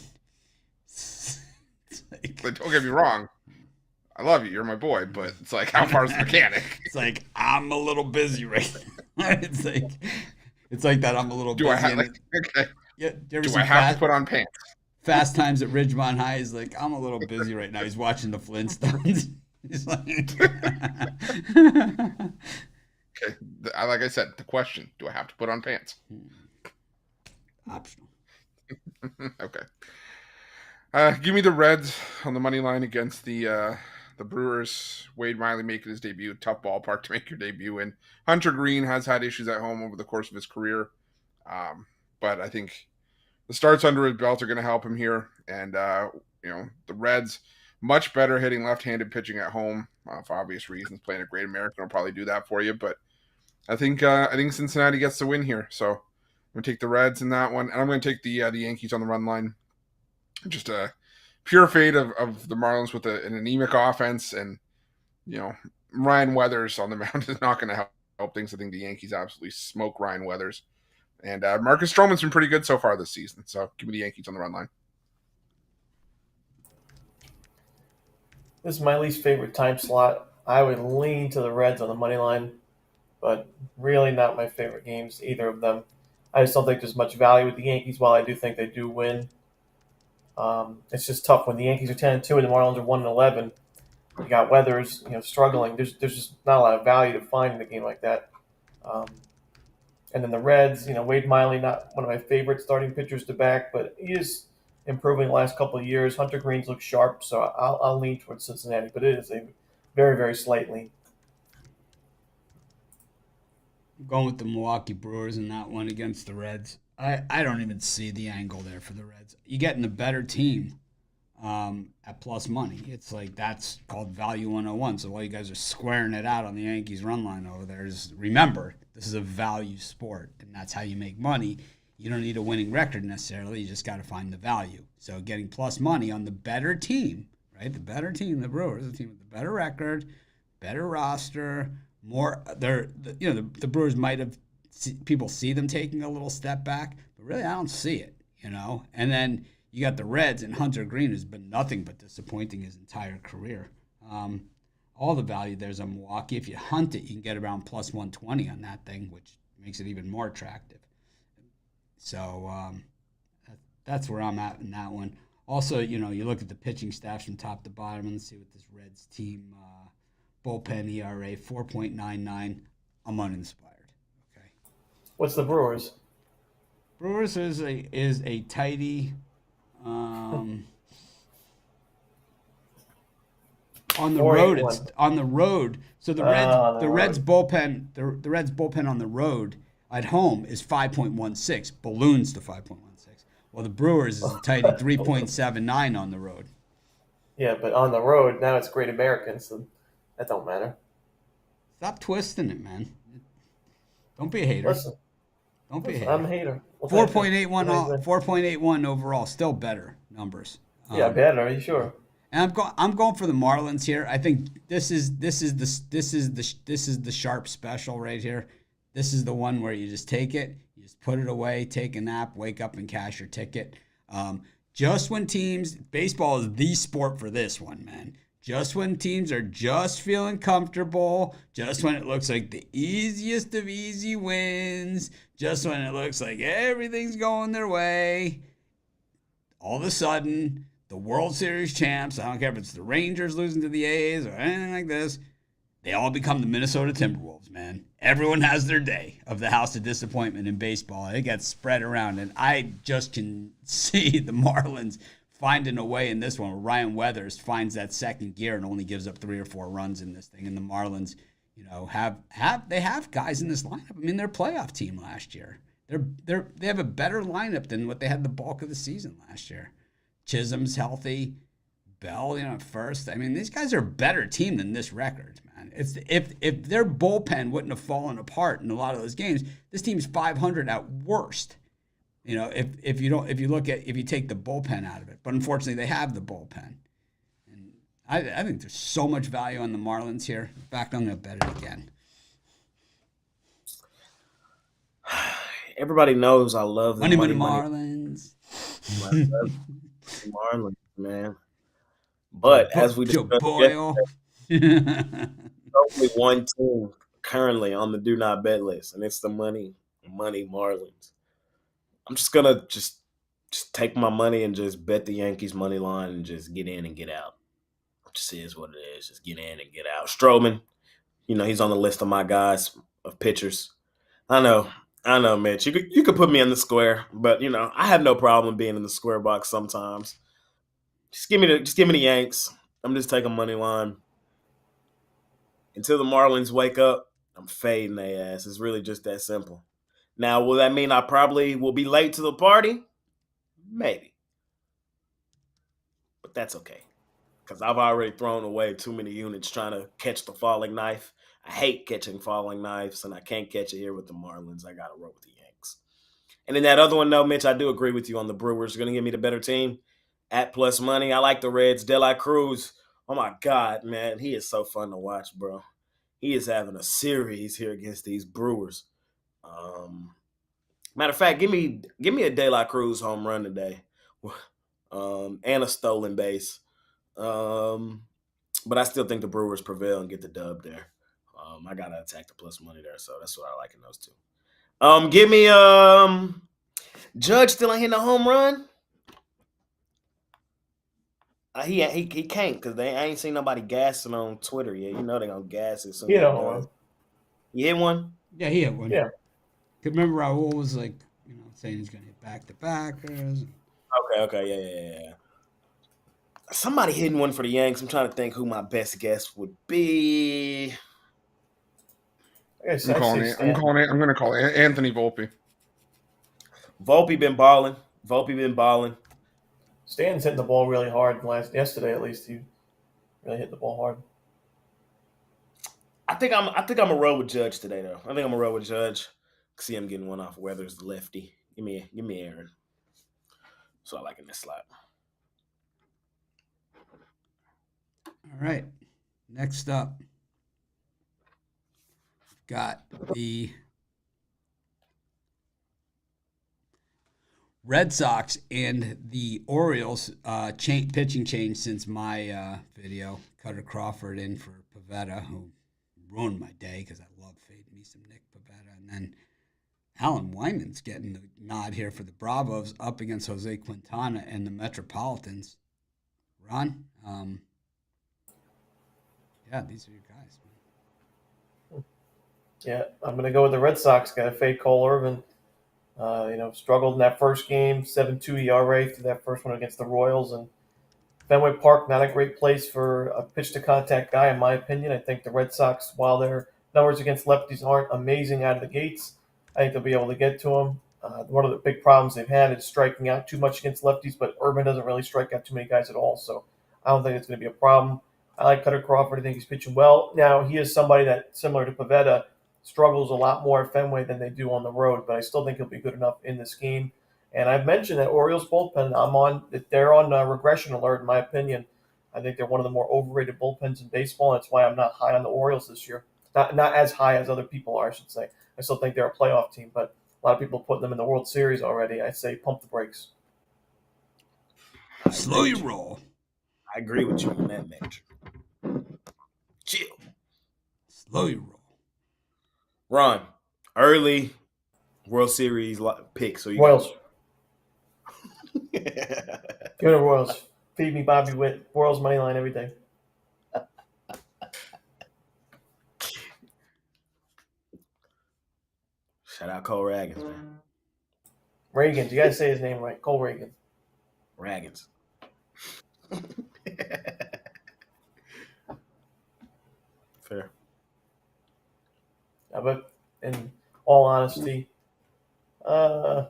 But don't get me wrong, I love you. You're my boy, but it's like, how far is the mechanic? It's like, I'm a little busy right now. It's like that. I'm a little busy. Okay. Yeah. Do I have to put on pants? Fast Times at Ridgemont High is like, I'm a little busy right now. He's watching the Flintstones. He's like, okay. Like I said, the question: do I have to put on pants? Optional. Okay. Give me the Reds on the money line against the Brewers. Wade Miley making his debut. Tough ballpark to make your debut in. Hunter Green has had issues at home over the course of his career, but I think the starts under his belt are going to help him here. And the Reds much better hitting left-handed pitching at home for obvious reasons. Playing a Great American will probably do that for you, but I think Cincinnati gets the win here. So I'm going to take the Reds in that one, and I'm going to take the Yankees on the run line. Just a pure fate of the Marlins with an anemic offense, and Ryan Weathers on the mound is not going to help things. I think the Yankees absolutely smoke Ryan Weathers, and Marcus Stroman's been pretty good so far this season. So give me the Yankees on the run line. This is my least favorite time slot. I would lean to the Reds on the money line, but really not my favorite games, either of them. I just don't think there's much value with the Yankees. While I do think they do win, It's just tough when the Yankees are 10-2 and the Marlins are 1-11. You got Weathers, struggling. There's just not a lot of value to find in a game like that. And then the Reds, Wade Miley, not one of my favorite starting pitchers to back, but he is improving the last couple of years. Hunter Greens looks sharp, so I'll lean towards Cincinnati, but it is a very, very slight lean. I'm going with the Milwaukee Brewers in that one against the Reds. I don't even see the angle there for the Reds. You're getting the better team at plus money. It's like that's called value 101. So while you guys are squaring it out on the Yankees run line over there, just remember this is a value sport, and that's how you make money. You don't need a winning record necessarily. You just got to find the value. So getting plus money on the better team, right? The better team, the Brewers, the team with the better record, better roster, more. The Brewers might have people see them taking a little step back, but really I don't see it. And then you got the Reds and Hunter Green, who's been nothing but disappointing his entire career. All the value there's on Milwaukee. If you hunt it, you can get around plus 120 on that thing, which makes it even more attractive. So that's where I'm at in that one. Also, you look at the pitching staffs from top to bottom, and let's see what this Reds team bullpen ERA 4.99. I'm uninspired. Okay. What's the Brewers? Brewers is a tighty. On the road, it's on the road. So the Reds bullpen, the Reds bullpen on the road at home is 5.16, balloons to 5.16. Well, the Brewers is a tighty 3.79 on the road. Yeah, but on the road now it's Great Americans, so that don't matter. Stop twisting it, man. Don't be a hater. Listen, don't be a hater. I'm a hater. 4.81 overall, still better numbers. Yeah, better. Are you sure? And I'm going for the Marlins here. I think this is the sharp special right here. This is the one where you just take it, you just put it away, take a nap, wake up and cash your ticket. Just when baseball is the sport for this one, man. Just when teams are just feeling comfortable, just when it looks like the easiest of easy wins, just when it looks like everything's going their way, all of a sudden, the World Series champs, I don't care if it's the Rangers losing to the A's or anything like this, they all become the Minnesota Timberwolves, man. Everyone has their day of the house of disappointment in baseball. It gets spread around, and I just can see the Marlins finding a way in this one where Ryan Weathers finds that second gear and only gives up 3 or 4 runs in this thing. And the Marlins, have guys in this lineup. I mean, they're a playoff team last year. They have a better lineup than what they had the bulk of the season last year. Chisholm's healthy. Bell, at first. I mean, these guys are a better team than this record, man. It's if their bullpen wouldn't have fallen apart in a lot of those games, this team's 500 at worst. If you take the bullpen out of it. But unfortunately, they have the bullpen. And I think there's so much value on the Marlins here. In fact, I'm going to bet it again. Everybody knows I love the money Marlins. I love the Marlins, man. But as we discussed yesterday, only one team currently on the do not bet list, and it's the money Marlins. I'm just gonna just take my money and just bet the Yankees money line and just get in and get out. It just is what it is. Just get in and get out. Stroman, he's on the list of my guys of pitchers. I know, Mitch. You could put me in the square, but I have no problem being in the square box sometimes. Just give me the Yanks. I'm just taking money line. Until the Marlins wake up, I'm fading their ass. It's really just that simple. Now, will that mean I probably will be late to the party? Maybe. But that's okay. Because I've already thrown away too many units trying to catch the falling knife. I hate catching falling knives, and I can't catch it here with the Marlins. I got to roll with the Yanks. And in that other one, though, Mitch, I do agree with you on the Brewers. They're going to give me the better team at plus money. I like the Reds. De La Cruz. Oh, my God, man. He is so fun to watch, bro. He is having a series here against these Brewers. Matter of fact, give me a De La Cruz home run today, and a stolen base. But I still think the Brewers prevail and get the dub there. I gotta attack the plus money there, so that's what I like in those two. Give me Judge still ain't hitting a home run. He can't because I ain't seen nobody gassing on Twitter yet. You know they gonna gas it as soon He as hit he a home does. run. You hit one? Yeah, he hit one. Yeah. Could remember Raul was like, saying he's gonna hit back to backers. Okay, yeah. Somebody hitting one for the Yanks. I'm trying to think who my best guess would be. I guess I'd say I'm Stanton. going to call it Anthony Volpe. Volpe been balling. Stanton's hitting the ball really hard. Yesterday, at least, he really hit the ball hard. I think I'm a roll with Judge today though. I think I'm a roll with Judge. See him getting one off Weathers the lefty. Give me Aaron. So I like in this slot. All right. Next up, got the Red Sox and the Orioles pitching change since my video. Cutter Crawford in for Pivetta, who ruined my day because I love fading me some Nick Pivetta. And then Alan Wyman's getting the nod here for the Bravos up against Jose Quintana and the Metropolitans. Ron, yeah, these are your guys, man. Yeah, I'm going to go with the Red Sox. Got to fade Cole Irvin. Struggled in that first game, 7.2 ERA through that first one against the Royals. And Fenway Park, not a great place for a pitch-to-contact guy, in my opinion. I think the Red Sox, while their numbers against lefties aren't amazing out of the gates, I think they'll be able to get to him. One of the big problems they've had is striking out too much against lefties, but Irvin doesn't really strike out too many guys at all, so I don't think it's going to be a problem. I like Cutter Crawford. I think he's pitching well. Now, he is somebody that, similar to Pivetta, struggles a lot more at Fenway than they do on the road, but I still think he'll be good enough in this game. And I've mentioned that Orioles bullpen. They're on regression alert, in my opinion. I think they're one of the more overrated bullpens in baseball. And that's why I'm not high on the Orioles this year. Not as high as other people are, I should say. I still think they're a playoff team, but a lot of people put them in the World Series already. I say pump the brakes. Slow your roll. I agree with you on that, Mitch. Chill. Slow your roll. Ron, early World Series pick. So you Royals. Give me the Royals. Feed me Bobby Witt. Royals money line every day. Shout out Cole Ragans, man. Reagans. You got to say his name right. Cole Reagan. Ragans. Fair. But in all honesty, Royals.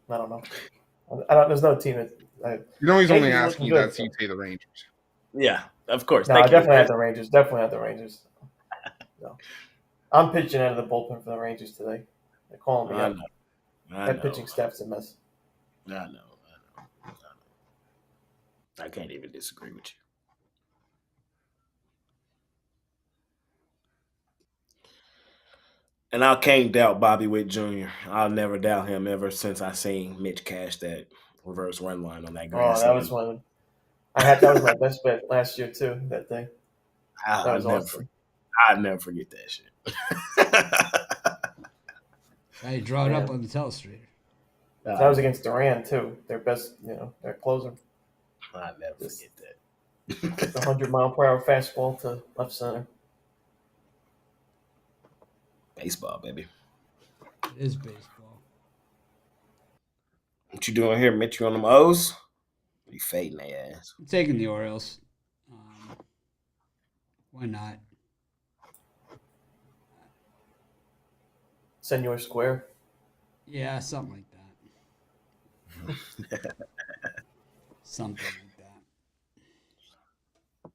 I don't know. There's no team that. He's only Yankees asking you looking that good, so you say the Rangers. Yeah, of course. No, I definitely have the Rangers. No. I'm pitching out of the bullpen for the Rangers today. They're calling me up. That pitching staff's a mess. I know. I can't even disagree with you. And I can't doubt Bobby Witt Jr. I'll never doubt him ever since I seen Mitch cash that reverse run line on that grass. Oh, that was one. That was my best bet last year too. That thing. That was awesome. I'd never forget that shit. I draw it up on the telestrator. That was against Duran too. Their best, their closer. I'd never forget that. The 100-mile-per-hour fastball to left center. Baseball, baby. It is baseball. What you doing here, Mitch? You on them O's? You fading their ass. I'm taking the Orioles. Why not? Senor Square. Yeah, something like that. Something like that.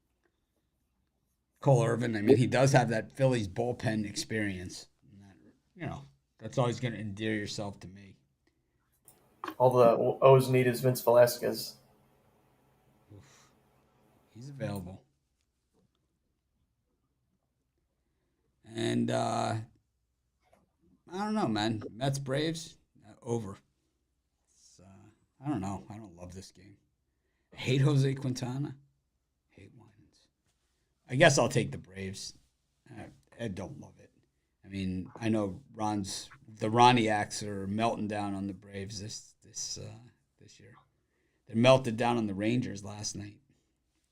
Cole Irvin, I mean, he does have that Phillies bullpen experience. That's always going to endear yourself to me. All the O's need is Vince Velasquez. Oof. He's available. And I don't know, man. Mets Braves over. I don't know. I don't love this game. I hate Jose Quintana. I hate Winans. I guess I'll take the Braves. I don't love it. I mean, I know the Ronniacs are melting down on the Braves this this year. They melted down on the Rangers last night.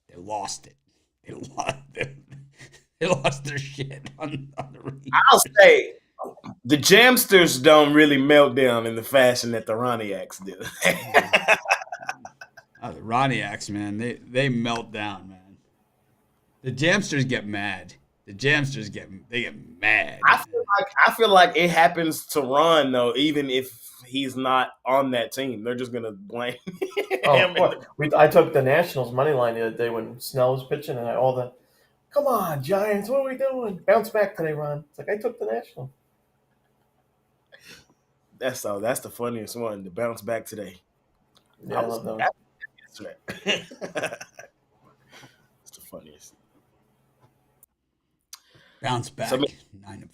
They lost it. They lost their shit on the Rangers. I'll say the Jamsters don't really melt down in the fashion that the Roniacs do. Oh, the Roniacs, man, they melt down, man. The Jamsters get mad. The Jamsters get mad. I feel like it happens to Ron though, even if he's not on that team. They're just gonna blame him. I took the Nationals money line the other day when Snell was pitching, and come on, Giants, what are we doing? Bounce back today, Ron. It's like I took the Nationals. That's the funniest one. To bounce back today. Yeah, I love that. It's the funniest. Bounce back, 9-4.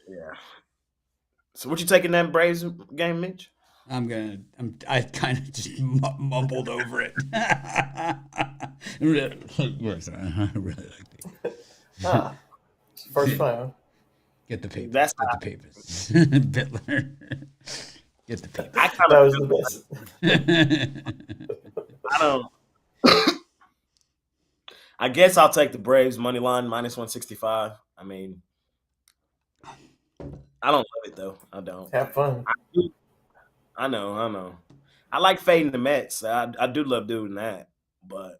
Yeah. So what you taking that Braves game, Mitch? I kind of just mumbled over it. Yes, I really like it. First time, huh? Get the papers. That's Get the papers. Bittler. Get the papers. That was the best. I don't. I guess I'll take the Braves money line minus 165. I mean, I don't love it though. I don't. Have fun. I know. I like fading the Mets. I do love doing that, but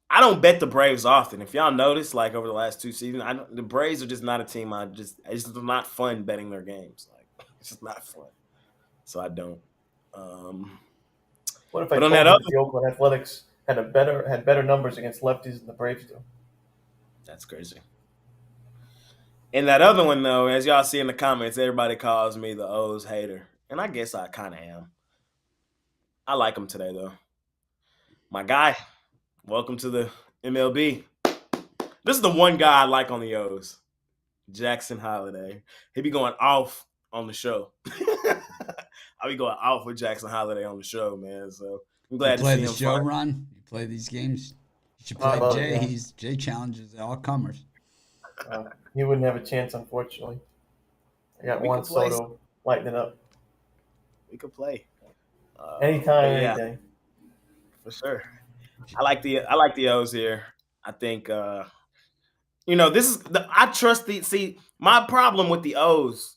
I don't bet the Braves often. If y'all notice, like over the last 2 seasons, the Braves are just not a team. It's just not fun betting their games. Like it's just not fun. So I don't. What if I told you that the Oakland Athletics had better numbers against lefties than the Braves do? That's crazy. And that other one, though, as y'all see in the comments, everybody calls me the O's hater. And I guess I kind of am. I like him today, though. My guy, welcome to the MLB. This is the one guy I like on the O's, Jackson Holiday. He be going off on the show. I'll be going off with Jackson Holiday on the show, man. So I'm glad to see him. Play the show, Ron? You play these games? You should play Jay. Yeah. Jay challenges all comers. He wouldn't have a chance, unfortunately. I got Juan Soto lighting it up. We could play anytime, any day. For sure. I like the O's here. I think I trust my problem with the O's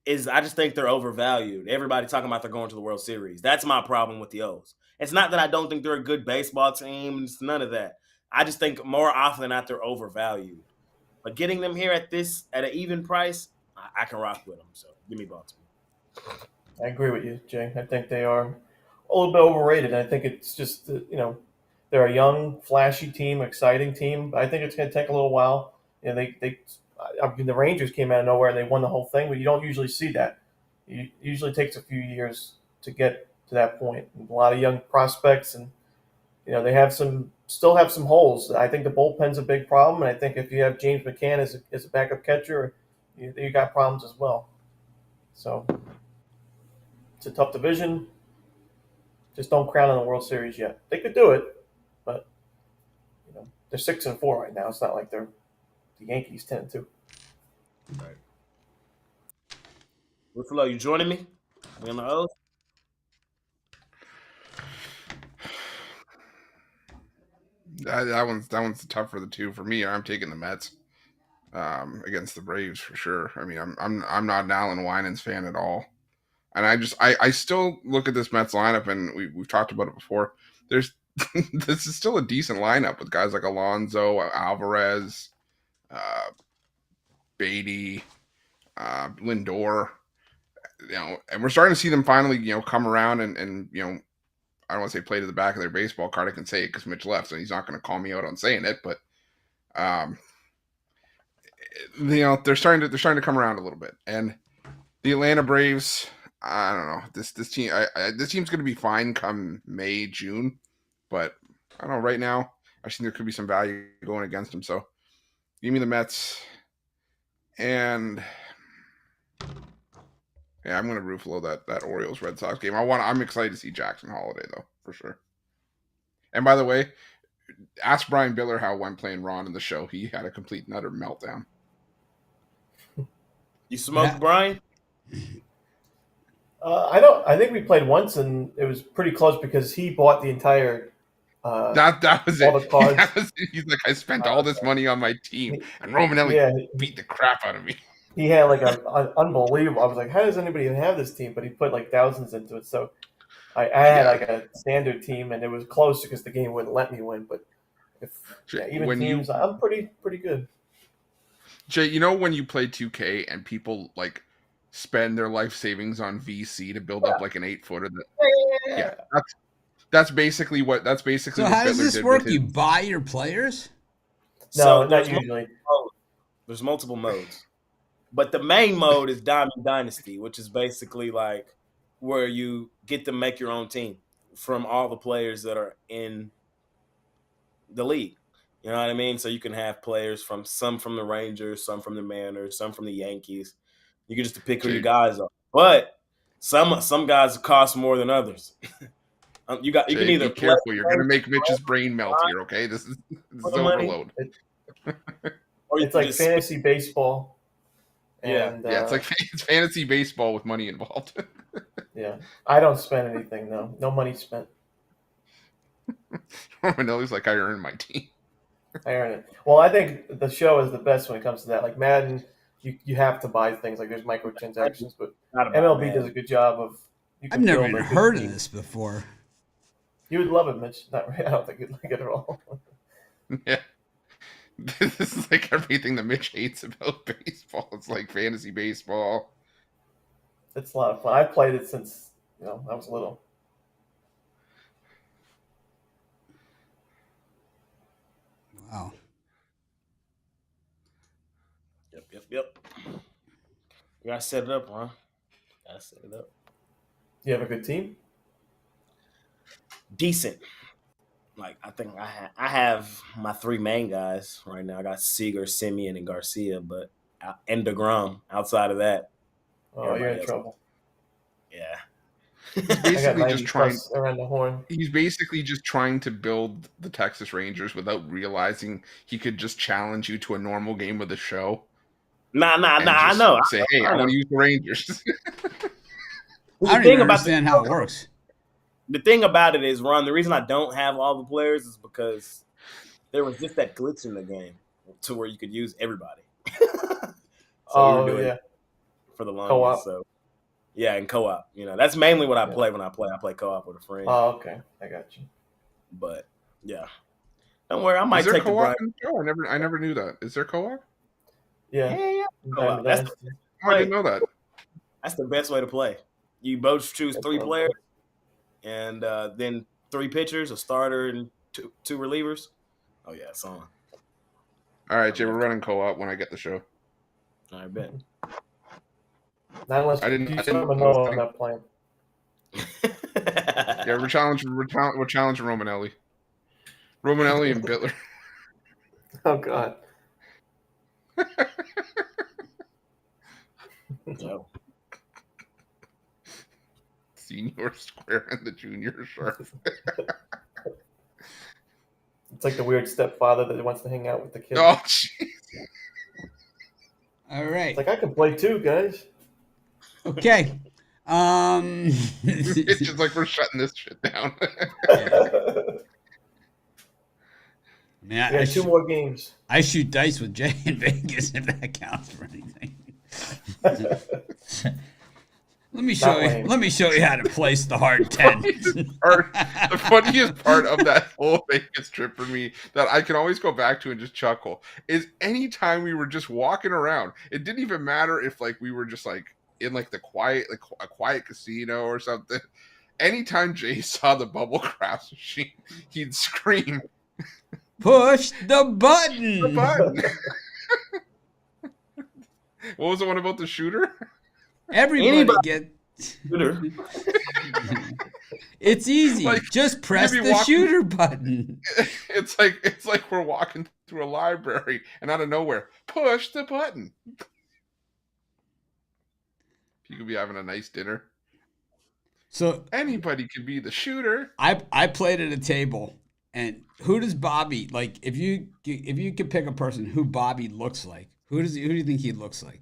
is I just think they're overvalued. Everybody talking about they're going to the World Series. That's my problem with the O's. It's not that I don't think they're a good baseball team. It's none of that. I just think more often than not they're overvalued. But getting them here at an even price, I can rock with them. So give me Baltimore. I agree with you, Jay. I think they are a little bit overrated. I think it's just, they're a young, flashy team, exciting team. But I think it's going to take a little while. The Rangers came out of nowhere and they won the whole thing, but you don't usually see that. It usually takes a few years to get to that point. A lot of young prospects, and they still have some holes. I think the bullpen's a big problem, and I think if you have James McCann as a backup catcher, you got problems as well. So it's a tough division. Just don't crown on the World Series yet. They could do it, but they're 6-4 right now. It's not like they're the Yankees 10-2. Right. Ruffolo, you joining me? We on the O's? That one's tough for the two. For me, I'm taking the Mets against the Braves for sure. I mean, I'm not an Alan Winans fan at all, and I still look at this Mets lineup, and we've talked about it before. This is still a decent lineup with guys like Alonso, Alvarez, Beatty, Lindor. And we're starting to see them finally, come around and I don't want to say play to the back of their baseball card. I can say it because Mitch left, so he's not going to call me out on saying it. But they're starting to come around a little bit. And the Atlanta Braves, I don't know. This team, this team's going to be fine come May, June. But I don't know. Right now, I think there could be some value going against them. So give me the Mets. And yeah, I'm going to Ruffalo that Orioles Red Sox game. I'm excited to see Jackson Holiday though, for sure. And by the way, ask Brian Biller how it went playing Ron in the show. He had a complete and utter meltdown. You smoked, Brian? I think we played once, and it was pretty close because he bought the entire. That was all it. the cards. He's like, I spent all this money on my team, and Romanelli beat the crap out of me. He had like an unbelievable. I was like, how does anybody even have this team? But he put like thousands into it. So I had like a standard team, and it was close because the game wouldn't let me win. But even teams, I'm pretty good. Jay, you know when you play 2K and people like spend their life savings on VC to build up like an 8-footer? That's basically what. That's basically. So what how does Fiddler this did work? with his... You buy your players? No, not usually. There's multiple modes. But the main mode is Diamond Dynasty, which is basically like where you get to make your own team from all the players that are in the league. You know what I mean? So you can have players from the Rangers, some from the Mariners, some from the Yankees. You can just pick who your guys are. But some guys cost more than others. You can either be careful. You're going to make Mitch's brain melt here. Okay, this is overload. It's like fantasy baseball. And, it's fantasy baseball with money involved. Yeah, I don't spend anything. No money spent. Romanelli's like, I earned my team. I earn it. Well, I think the show is the best when it comes to that. Like Madden, you have to buy things. Like there's microtransactions, but MLB does a good job of. I've never even heard of this before. You would love it, Mitch. Not right. I don't think you'd like it at all. Yeah. This is like everything that Mitch hates about baseball. It's like fantasy baseball. It's a lot of fun. I've played it since I was little. Wow. Yep. You gotta set it up, huh? Gotta set it up. You have a good team? Decent. Like I think I have my three main guys right now. I got Seager, Simeon, and Garcia, and DeGrom. Outside of that, you're in trouble. Yeah. He's basically just trying around the horn. He's basically just trying to build the Texas Rangers without realizing he could just challenge you to a normal game of the show. Nah. I know. Say, hey, I want to use the Rangers. I don't even understand how it works. The thing about it is, Ron, the reason I don't have all the players is because there was just that glitch in the game to where you could use everybody. For the longest. Co-op. So, yeah, and co-op. That's mainly what I play when I play. I play co-op with a friend. Oh, okay. I got you. But, yeah. Don't worry, I might take co-op in the show? I never knew that. Is there co-op? Yeah. Co-op. I didn't know that. That's the best way to play. You both choose three players. And then three pitchers, a starter, and two relievers. Oh, yeah, it's on. All right, Jay, we're running co-op when I get the show. I bet. Not unless I'm not playing. Yeah, we're challenging Romanelli. Romanelli and Bittler. Oh, God. No. Senior square and the junior sharp. It's like the weird stepfather that wants to hang out with the kids. Oh, jeez. All right. It's like, I can play too, guys. Okay. It's just like we're shutting this shit down. Man, two more games. I shoot dice with Jay in Vegas if that counts for anything. Let me show you how to place the hard 10. The funniest part of that whole Vegas trip for me that I can always go back to and just chuckle is anytime we were just walking around. It didn't even matter if like we were just like in like a quiet casino or something. Anytime Jay saw the bubble craps machine, he'd scream, "Push the button!" The button. What was the one about the shooter? Everybody get shooter. It's easy. Like, just press the shooter button. It's like we're walking through a library and out of nowhere, push the button. You could be having a nice dinner. So anybody could be the shooter. I played at a table, and who does Bobby like? If you could pick a person who Bobby looks like, who do you think he looks like?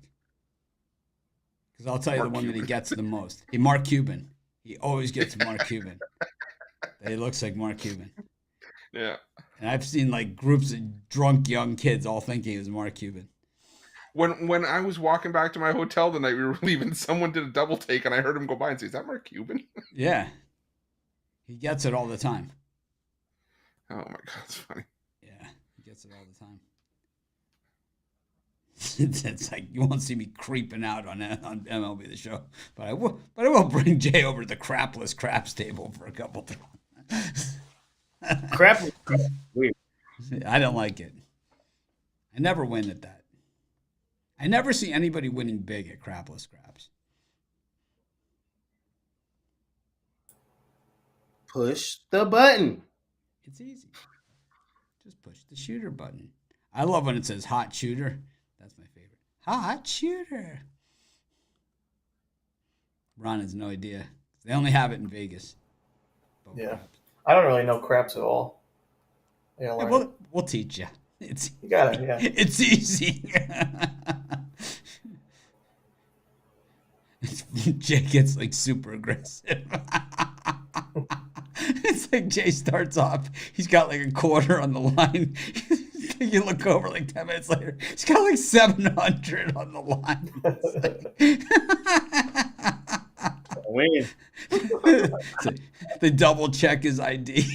Because I'll tell you Mark the one that he Cuban. gets the most. Mark Cuban. He always gets Mark Cuban. He looks like Mark Cuban. Yeah. And I've seen like groups of drunk young kids all thinking it was Mark Cuban. When I was walking back to my hotel the night we were leaving, someone did a double take, and I heard him go by and say, "Is that Mark Cuban?" Yeah. He gets it all the time. Oh my god, that's funny. Yeah, he gets it all the time. It's like you won't see me creeping out on MLB The Show, but I will bring Jay over to the crapless craps table for a couple throws. Crap. Weird. I don't like it. I never win at that. I never see anybody winning big at crapless craps. Push the button. It's easy. Just push the shooter button. I love when it says hot shooter. That's my favorite. Hot shooter. Ron has no idea. They only have it in Vegas. Yeah. I don't really know craps at all. Yeah, Yeah, we'll teach you. you got it. Yeah. It's easy. Jay gets like super aggressive. It's like Jay starts off. He's got like a quarter on the line. You look over like 10 minutes later. He's got like 700 on the line. Win. They double check his ID.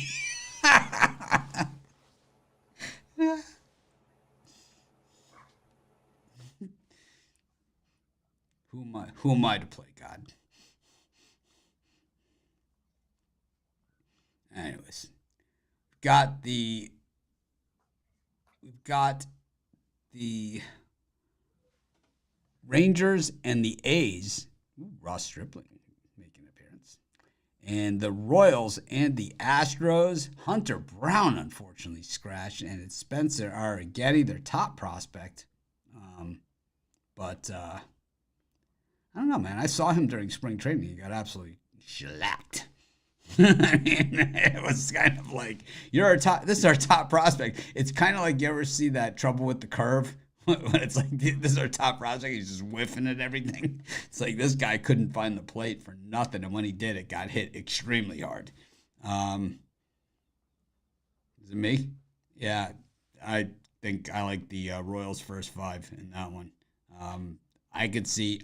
Who am I to play God? Anyways, we've got the Rangers and the A's. Ooh, Ross Stripling making an appearance. And the Royals and the Astros. Hunter Brown, unfortunately, scratched. And it's Spencer Arrighetti, their top prospect. But I don't know, man. I saw him during spring training. He got absolutely shellacked. I mean, it was kind of like, this is our top prospect. It's kind of like you ever see that Trouble with the Curve? When it's like, this is our top prospect. He's just whiffing at everything. It's like this guy couldn't find the plate for nothing. And when he did, it got hit extremely hard. Is it me? Yeah, I think I like the Royals first five in that one. I could see,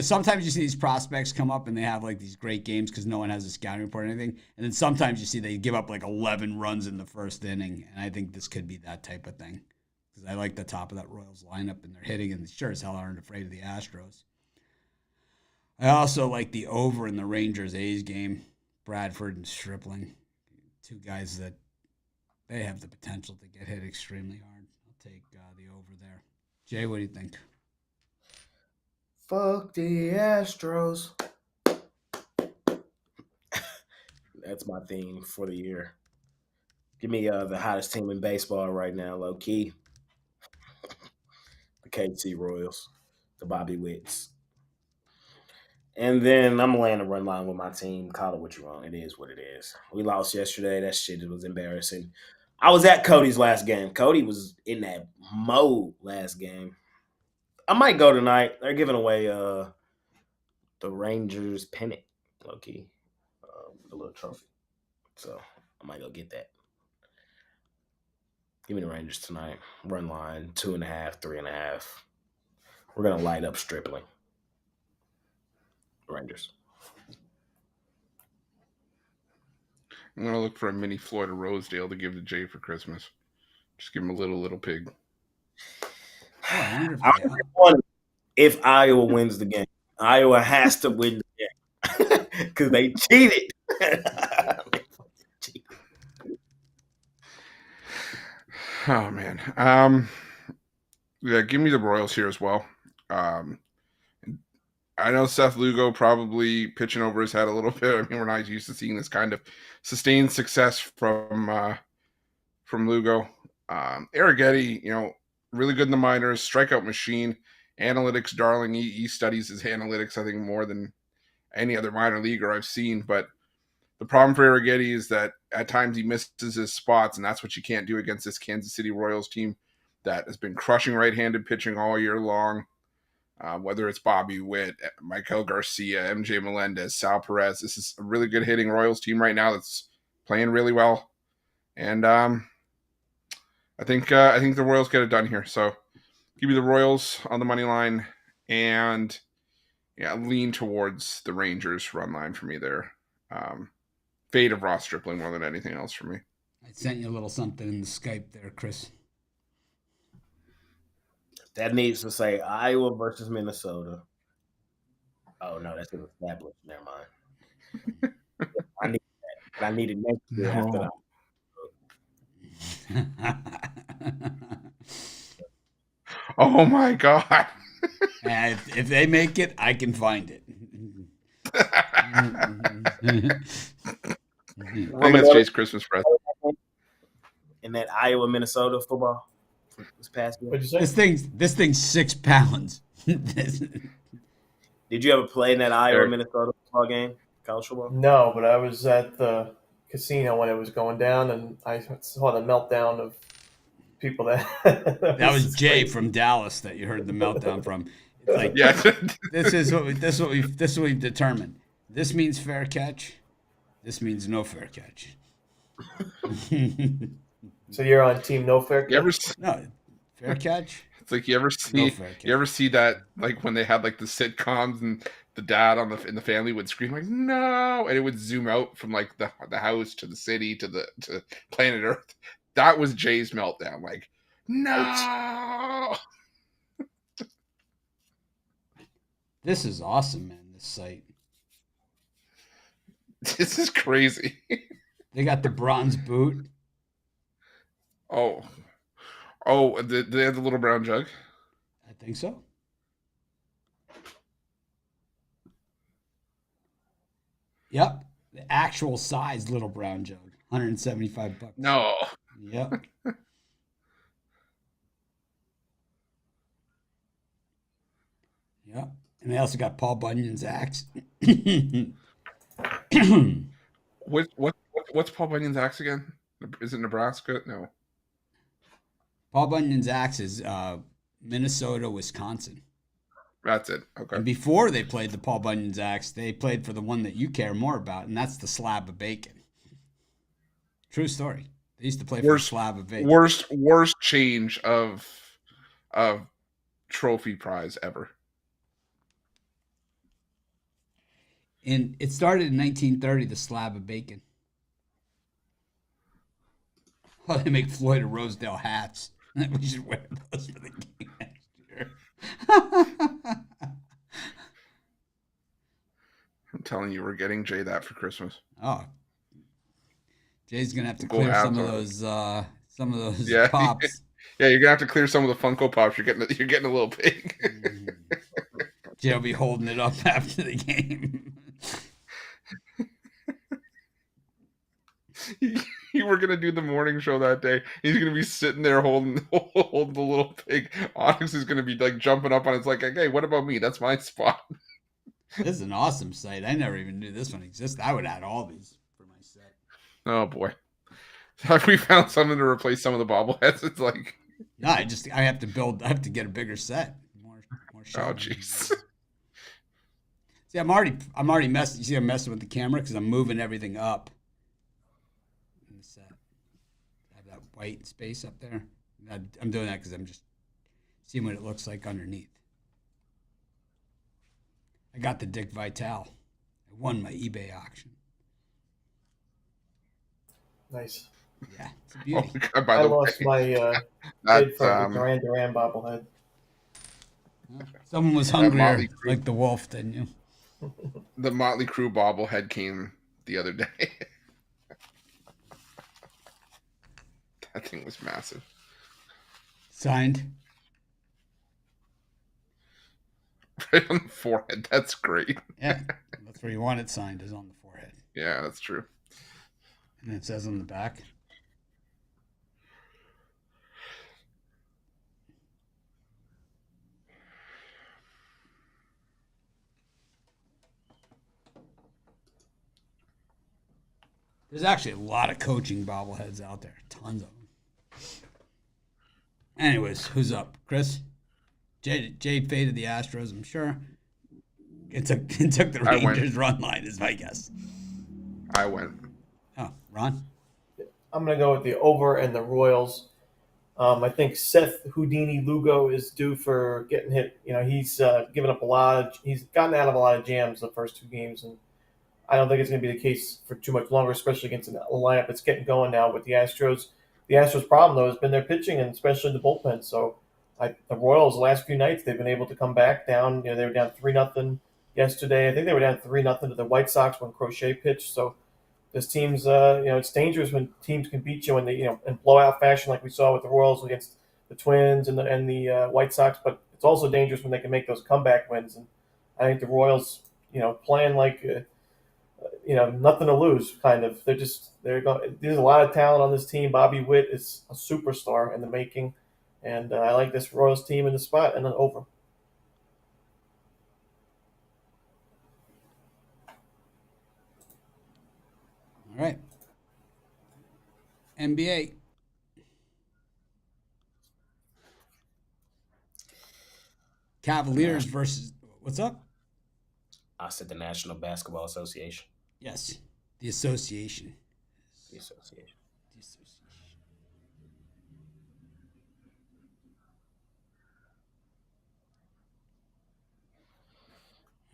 sometimes you see these prospects come up and they have like these great games because no one has a scouting report or anything. And then sometimes you see they give up like 11 runs in the first inning. And I think this could be that type of thing because I like the top of that Royals lineup and they're hitting and sure as hell aren't afraid of the Astros. I also like the over in the Rangers-A's game. Bradford and Stripling, two guys that they have the potential to get hit extremely hard. I'll take the over there. Jay, what do you think? Fuck the Astros. That's my theme for the year. Give me the hottest team in baseball right now, low key. The KC Royals, the Bobby Witts. And then I'm laying a run line with my team. Call it what you want. It is what it is. We lost yesterday. That shit was embarrassing. I was at Cody's last game. Cody was in that mode last game. I might go tonight. They're giving away the Rangers pennant, low key, the little trophy. So I might go get that. Give me the Rangers tonight. Run line 2.5, 3.5. We're gonna light up Stripling. Rangers. I'm gonna look for a mini Florida Rosedale to give to Jay for Christmas. Just give him a little pig. Oh, I wonder if Iowa wins the game. Iowa has to win the game because they cheated. Oh man. Yeah, give me the Royals here as well. I know Seth Lugo probably pitching over his head a little bit. I mean, we're not used to seeing this kind of sustained success from Lugo. Arrighetti, really good in the minors, strikeout machine, analytics darling. He studies his analytics, I think, more than any other minor leaguer I've seen. But the problem for Arrighetti is that at times he misses his spots, and that's what you can't do against this Kansas City Royals team that has been crushing right-handed pitching all year long. Whether it's Bobby Witt, Michael Garcia, MJ Melendez, Sal Perez. This is a really good hitting Royals team right now that's playing really well. And I think the Royals get it done here. So give me the Royals on the money line, and lean towards the Rangers run line for me there. Fade of Ross Stripling more than anything else for me. I sent you a little something in the Skype there, Chris. That needs to say Iowa versus Minnesota. Oh no, that's established. Never mind. I need that. I need it next year after that. Oh my God. If they make it, I can find it. I think that's Jay's Christmas present. In that Iowa Minnesota football this past year. What'd you say? This thing's 6 pounds. Did you ever play in that Iowa Minnesota football game, college football? No, but I was at the casino when it was going down, and I saw the meltdown of people that. That was Jay from Dallas that you heard the meltdown from. It's like, this is what we've determined. This means fair catch. This means no fair catch. So you're on team no fair catch? No, fair catch. It's like you ever see that, like when they had like the sitcoms and the dad in the family would scream like no, and it would zoom out from like the house to the city to planet Earth. That was Jay's meltdown. Like no. This is awesome, man. This site. This is crazy. They got the bronze boot. Oh, do they have the little brown jug? I think so. Yep, the actual size little brown jug, $175. No. Yep. Yep. And they also got Paul Bunyan's axe. What's Paul Bunyan's axe again? Is it Nebraska? No. Paul Bunyan's axe is Minnesota, Wisconsin. That's it. Okay. And before they played the Paul Bunyan's axe, they played for the one that you care more about, and that's the slab of bacon. True story. They used to play for the slab of bacon. Worst change of trophy prize ever. And it started in 1930, the slab of bacon. Oh, they make Floyd of Rosedale hats. We should wear those for the game next year. I'm telling you, we're getting Jay that for Christmas. Oh, Jay's gonna have to clear some of those pops. Yeah, you're gonna have to clear some of the Funko Pops. You're getting a little big. Jay will be holding it up after the game. You were gonna do the morning show that day. He's gonna be sitting there holding the little pig. Onyx is gonna be like jumping up on it. It's like, hey, what about me? That's my spot. This is an awesome site. I never even knew this one existed. I would add all these for my set. Oh boy, have we found something to replace some of the bobbleheads? It's like, no, I have to get a bigger set. More oh jeez. See, I'm already messing. You see, I'm messing with the camera because I'm moving everything up. I have that white space up there. I'm doing that because I'm just seeing what it looks like underneath. I got the Dick Vitale. I won my eBay auction. Nice. Yeah, it's a beauty. Oh, God, I lost my kid from the Duran bobblehead. Someone was hungrier, like the wolf, didn't you? The Motley Crue bobblehead came the other day. That thing was massive. Signed. Right on the forehead. That's great. Yeah, that's where you want it signed, is on the forehead. Yeah, that's true. And it says on the back. There's actually a lot of coaching bobbleheads out there. Tons of them. Anyways, who's up? Chris? Jade faded the Astros, I'm sure. It took the Rangers run line, is my guess. I went. Oh, Ron? I'm going to go with the over and the Royals. I think Seth Houdini Lugo is due for getting hit. He's given up he's gotten out of a lot of jams the first 2 games, and I don't think it's going to be the case for too much longer, especially against a lineup that's getting going now with the Astros. The Astros' problem, though, has been their pitching and especially the bullpen. So the Royals, the last few nights, they've been able to come back down. They were down 3-0 yesterday. I think they were down 3-0 to the White Sox when Crochet pitched. So this team's, it's dangerous when teams can beat you in blowout fashion, like we saw with the Royals against the Twins and the White Sox. But it's also dangerous when they can make those comeback wins. And I think the Royals, playing like, nothing to lose, kind of. There's a lot of talent on this team. Bobby Witt is a superstar in the making, and I like this Royals team in the spot and then over. All right. NBA. Cavaliers versus what's up? I said the National Basketball Association. Yes, the association. The association.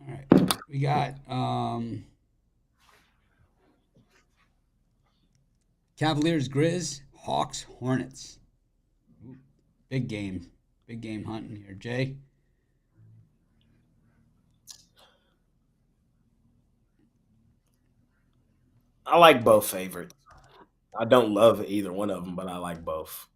All right, we got Cavaliers-Grizz, Hawks-Hornets. Big game hunting here, Jay. I like both favorites. I don't love either one of them, but I like both.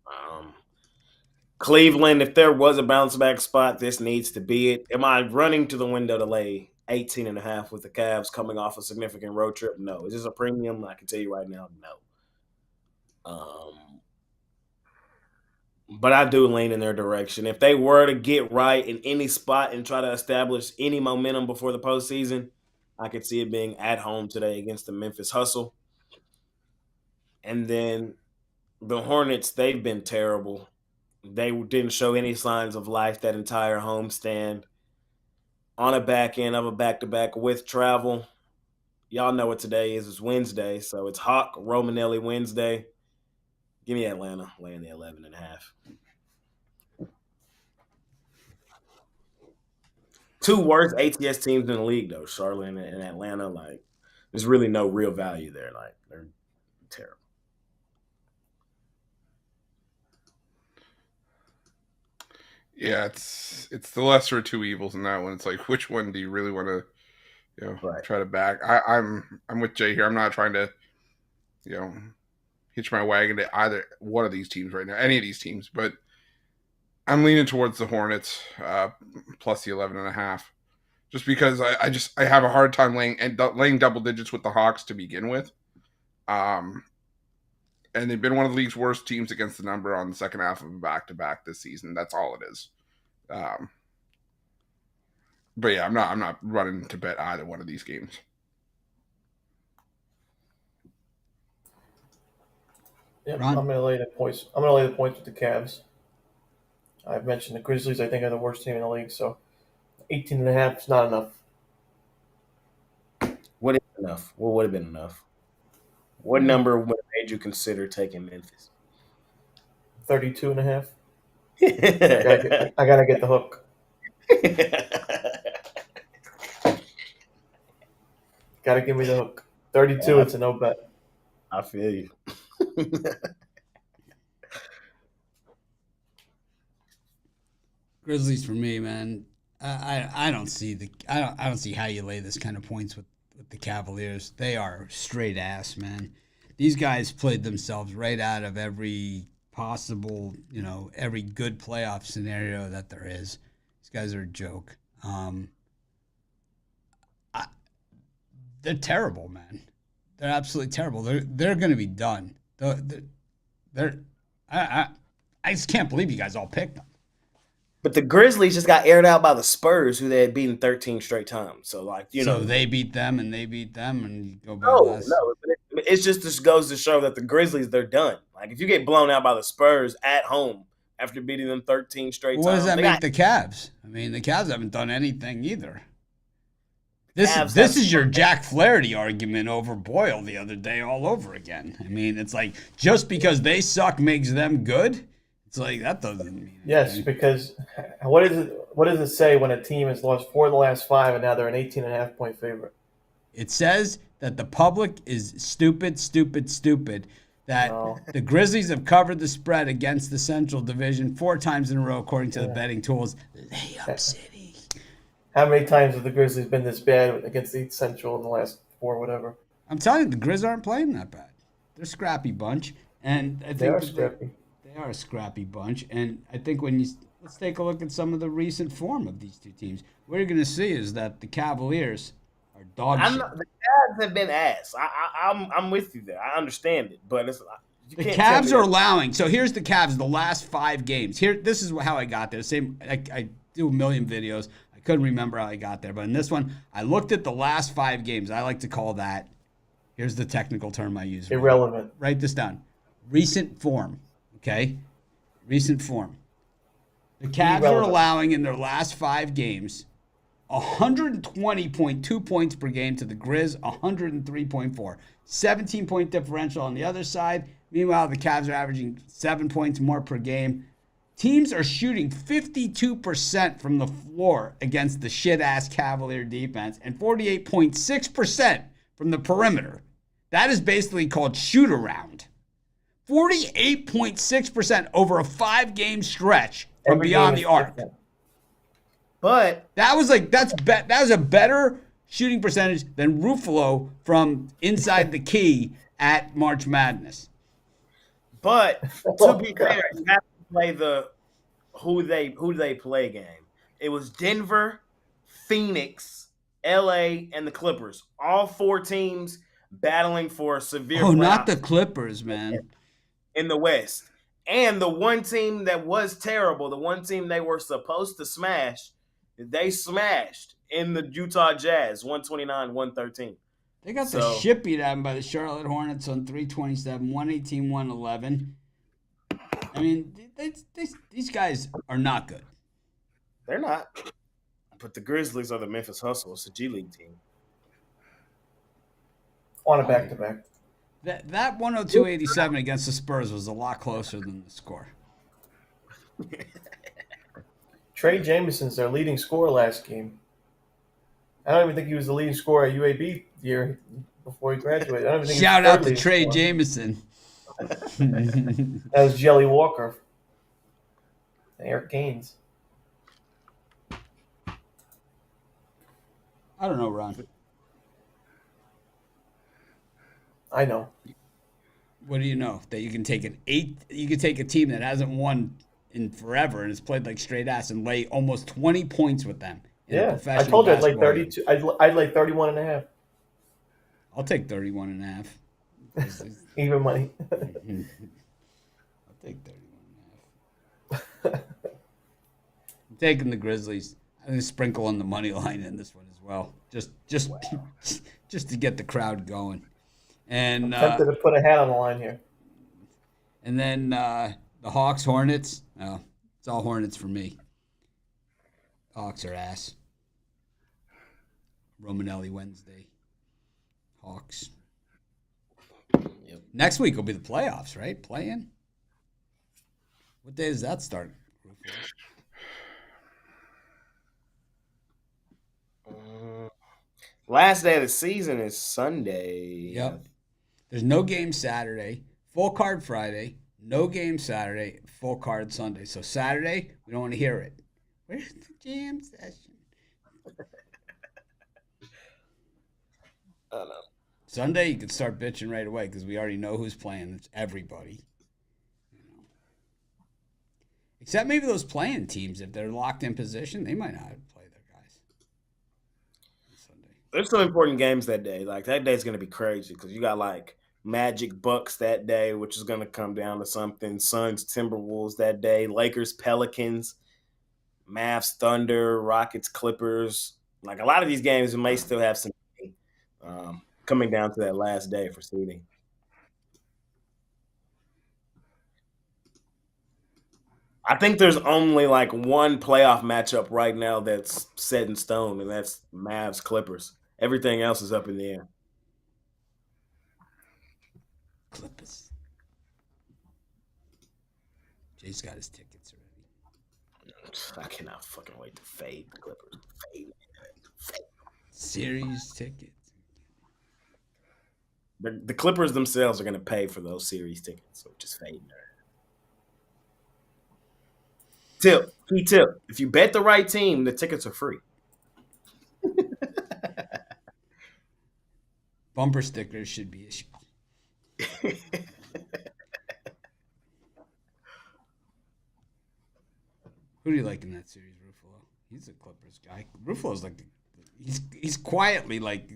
Cleveland, if there was a bounce back spot, this needs to be it. Am I running to the window to lay 18.5 with the Cavs coming off a significant road trip? No. Is this a premium? I can tell you right now, no. But I do lean in their direction. If they were to get right in any spot and try to establish any momentum before the postseason, I could see it being at home today against the Memphis Hustle. And then the Hornets, they've been terrible. They didn't show any signs of life that entire homestand. On a back end of a back-to-back with travel. Y'all know what today is. It's Wednesday, so it's Hawk Romanelli Wednesday. Give me Atlanta, laying the 11.5. 2 worst ATS teams in the league, though, Charlotte and Atlanta. Like, there's really no real value there. Like, they're terrible. Yeah, it's the lesser of 2 evils in that one. It's like, which one do you really want to, try to back? I'm with Jay here. I'm not trying to, hitch my wagon to either one of these teams right now, any of these teams, but I'm leaning towards the Hornets plus the 11.5, just because I have a hard time laying double digits with the Hawks to begin with. And they've been one of the league's worst teams against the number on the second half of a back-to-back this season. That's all it is. But yeah, I'm not running to bet either one of these games. Yeah, Ron? I'm going to lay the points. I'm going to lay the points with the Cavs. I've mentioned the Grizzlies, I think, are the worst team in the league, so 18.5 is not enough. What is enough? What would have been enough? What number would have made you consider taking Memphis? 32.5. I gotta get the hook. Gotta give me the hook. 32, it's a no bet. I feel you. Grizzlies for me, man. I don't see I don't see how you lay this kind of points with the Cavaliers. They are straight ass, man. These guys played themselves right out of every possible, every good playoff scenario that there is. These guys are a joke. They're terrible, man. They're absolutely terrible. They're going to be done. I just can't believe you guys all picked them. But the Grizzlies just got aired out by the Spurs, who they had beaten 13 straight times. So, So they beat them, and they beat them, and you go by less. No. It's just this goes to show that the Grizzlies, they're done. Like, if you get blown out by the Spurs at home after beating them 13 straight What does times. that make the Cavs? I mean, the Cavs haven't done anything either. Cavs This is your Jack Flaherty argument over Boyle the other day all over again. I mean, it's like just because they suck makes them good. It's like that doesn't mean yes, anything. because what does it say when a team has lost 4 of the last 5 and now they're an 18.5-point favorite? It says that the public is stupid. That the Grizzlies have covered the spread against the Central Division 4 times in a row, according to the betting tools. Layup City. How many times have the Grizzlies been this bad against the Central in the last 4, whatever? I'm telling you, the Grizz aren't playing that bad. They're a scrappy bunch, and I think They are scrappy. They are a scrappy bunch, and I think let's take a look at some of the recent form of these two teams. What you're going to see is that the Cavaliers are dog shit. The Cavs have been ass. I'm with you there. I understand it, but The Cavs are allowing. So here's the Cavs. The last 5 games. This is how I got there. I do a million videos. I couldn't remember how I got there, but in this one, I looked at the last 5 games. I like to call that. Here's the technical term I use. Irrelevant. Write this down. Recent form. Okay? Recent form. The Cavs are allowing in their last 5 games 120.2 points per game to the Grizz, 103.4. 17-point differential on the other side. Meanwhile, the Cavs are averaging 7 points more per game. Teams are shooting 52% from the floor against the shit-ass Cavalier defense and 48.6% from the perimeter. That is basically called shoot-around. 48.6% over a 5-game stretch from beyond the arc. But that was a better shooting percentage than Ruffolo from inside the key at March Madness. But to be fair, you have to play the who they play game. It was Denver, Phoenix, LA, and the Clippers. All 4 teams battling for severe. Oh, not the Clippers, man. In the West. And the one team that was terrible, the one team they were supposed to smash, they smashed in the Utah Jazz, 129-113. They got the shit beat out of them by the Charlotte Hornets on 327, 118-111. I mean, these guys are not good. They're not. But the Grizzlies are the Memphis Hustle. It's a G League team. On a back-to-back. That 102-87 against the Spurs was a lot closer than the score. Trey Jameson's their leading scorer last game. I don't even think he was the leading scorer at UAB year before he graduated. I don't even think Shout out to Trey Jameson. That was Jelly Walker and Eric Gaines. I don't know, Ron. I know. What do you know? That you can take a team that hasn't won in forever and has played like straight ass and lay almost 20 points with them. Yeah, I told you I'd lay 32. I'd lay 31.5. I'll take 31.5. Even money. I'll take 31.5. I'm taking the Grizzlies. I'm going to sprinkle on the money line in this one as well, just to get the crowd going. And I'm tempted to put a hat on the line here. And then the Hawks-Hornets. Oh, it's all Hornets for me. Hawks are ass. Romanelli Wednesday. Hawks. Yep. Next week will be the playoffs, right? Play-in? What day does that start? Last day of the season is Sunday. Yep. There's no game Saturday. Full card Friday. No game Saturday. Full card Sunday. So Saturday, we don't want to hear it. Where's the jam session? I don't know. Sunday, you can start bitching right away because we already know who's playing. It's everybody. Except maybe those playing teams, if they're locked in position, they might not play their guys. Sunday. There's some important games that day. Like, that day's going to be crazy because you got, like, Magic Bucks that day, which is going to come down to something. Suns Timberwolves that day. Lakers Pelicans. Mavs Thunder. Rockets Clippers. Like, a lot of these games may still have some coming down to that last day for seeding. I think there's only like one playoff matchup right now that's set in stone, and that's Mavs-Clippers. Everything else is up in the air. Clippers. Jay's got his tickets already. I cannot fucking wait to fade the Clippers. Fade. Series tickets. The Clippers themselves are going to pay for those series tickets, so just fade there. Key tip. If you bet the right team, the tickets are free. Bumper stickers should be issued. Who do you like in that series, Ruffolo? He's a Clippers guy. Ruffalo's like he's quietly like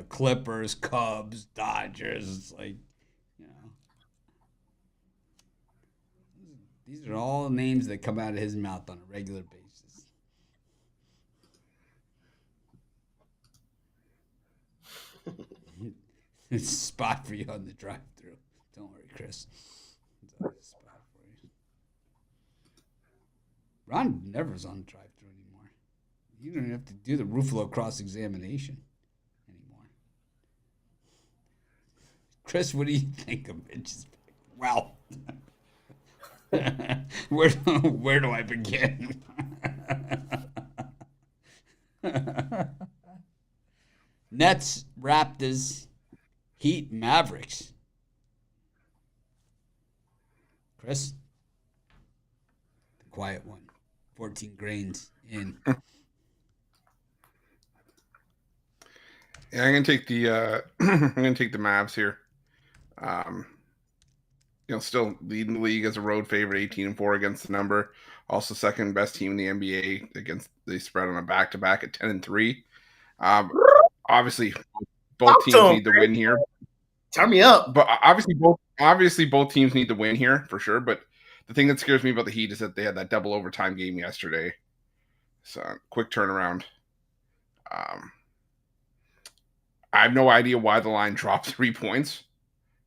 Clippers, Cubs, Dodgers. It's like, these are all names that come out of his mouth on a regular basis. It's a spot for you on the drive-thru. Don't worry, Chris. It's always a spot for you. Ron never's on the drive-thru anymore. You don't have to do the Ruffalo cross-examination anymore. Chris, what do you think of Mitch's pick? Well, where do I begin? Nets, Raptors, Heat, Mavericks. Chris? The quiet one. 14 grains in. Yeah, I'm gonna take the Mavs here. Still leading the league as a road favorite, 18-4 against the number. Also second best team in the NBA against the spread on a back-to-back at 10-3. Obviously, both teams need to win here. Turn me up. But obviously both teams need to win here for sure. But the thing that scares me about the Heat is that they had that double overtime game yesterday. So quick turnaround. I have no idea why the line dropped 3 points.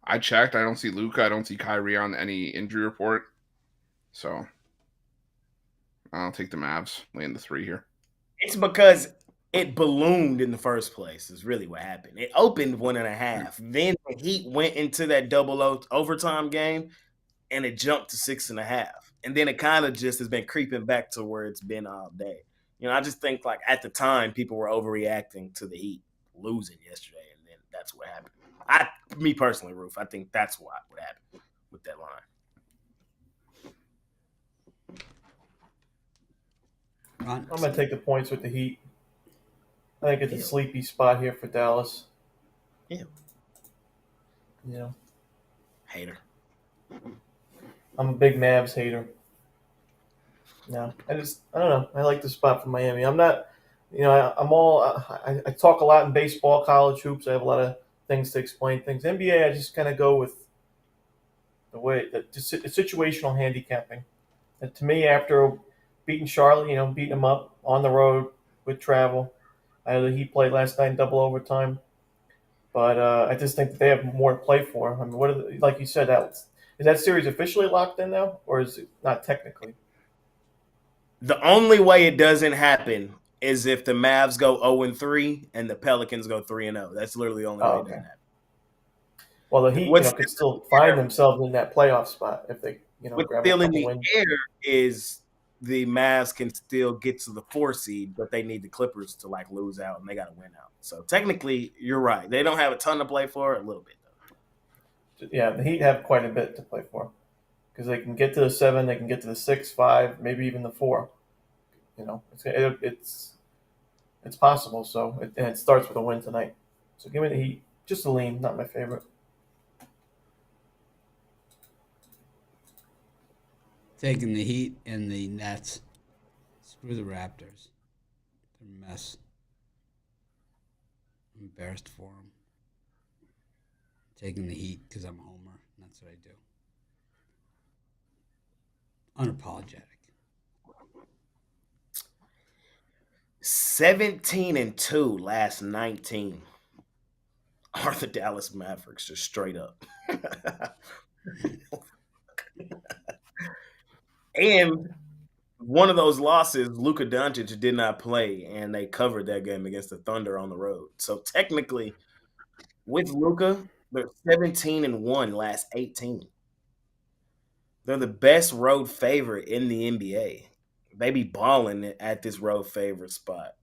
I checked. I don't see Luka. I don't see Kyrie on any injury report. So I'll take the Mavs, laying the 3 here. It's because it ballooned in the first place is really what happened. It opened 1.5. Then the Heat went into that double overtime game, and it jumped to 6.5. And then it kind of just has been creeping back to where it's been all day. I just think like at the time people were overreacting to the Heat losing yesterday, and then that's what happened. Me personally, Roof, I think that's what happened with that line. I'm going to take the points with the Heat. I think it's a sleepy spot here for Dallas. Yeah. Hater. I'm a big Mavs hater. No, I don't know. I like the spot for Miami. I'm not, I talk a lot in baseball, college hoops. I have a lot of things to explain things. NBA, I just kind of go with the way that it's situational handicapping. And to me, after beating Charlotte, beating them up on the road with travel, I know the Heat played last night in double overtime, but I just think that they have more to play for. I mean, like you said, is that series officially locked in now, or is it not technically? The only way it doesn't happen is if the Mavs go 0-3 and the Pelicans go 3-0. That's literally the only way it doesn't happen. Well, the Heat could still find themselves in that playoff spot if they, what's grab still a in the wins. air is the Mavs can still get to the 4 seed, but they need the Clippers to lose out, and they got to win out. So technically, you're right. They don't have a ton to play for, a little bit though. Yeah, the Heat have quite a bit to play for because they can get to the 7, they can get to the 6, 5, maybe even the 4. It's possible. So it starts with a win tonight. So give me the Heat. Just a lean, not my favorite. Taking the Heat and the Nets. Screw the Raptors. They're a mess. I'm embarrassed for them. Taking the Heat because I'm a homer. And that's what I do. Unapologetic. 17-2 last 19 are the Dallas Mavericks, just straight up. And one of those losses, Luka Doncic did not play, and they covered that game against the Thunder on the road. So technically, with Luka, they're 17-1 last 18. They're the best road favorite in the NBA. They be balling at this road favorite spot.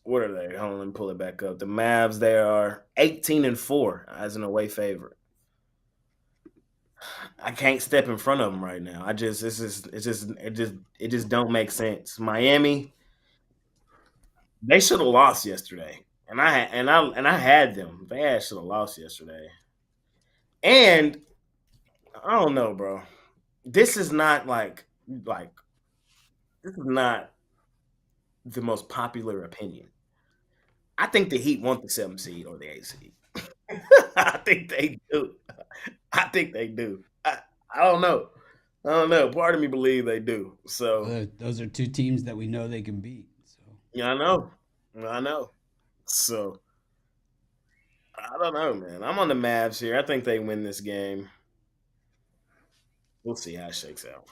What are they? Hold on, let me pull it back up. The Mavs, they are 18-4 as an away favorite. I can't step in front of them right now. It just don't make sense. Miami, they should have lost yesterday, and I had them. They should have lost yesterday, and I don't know, bro. This is not like this is not the most popular opinion. I think the Heat want the 7th seed or the 8th seed. I think they do. I think they do. I don't know. I don't know. Part of me believe they do. So Those are two teams that we know they can beat. So yeah, I know. I know. So I don't know, man. I'm on the Mavs here. I think they win this game. We'll see how it shakes out.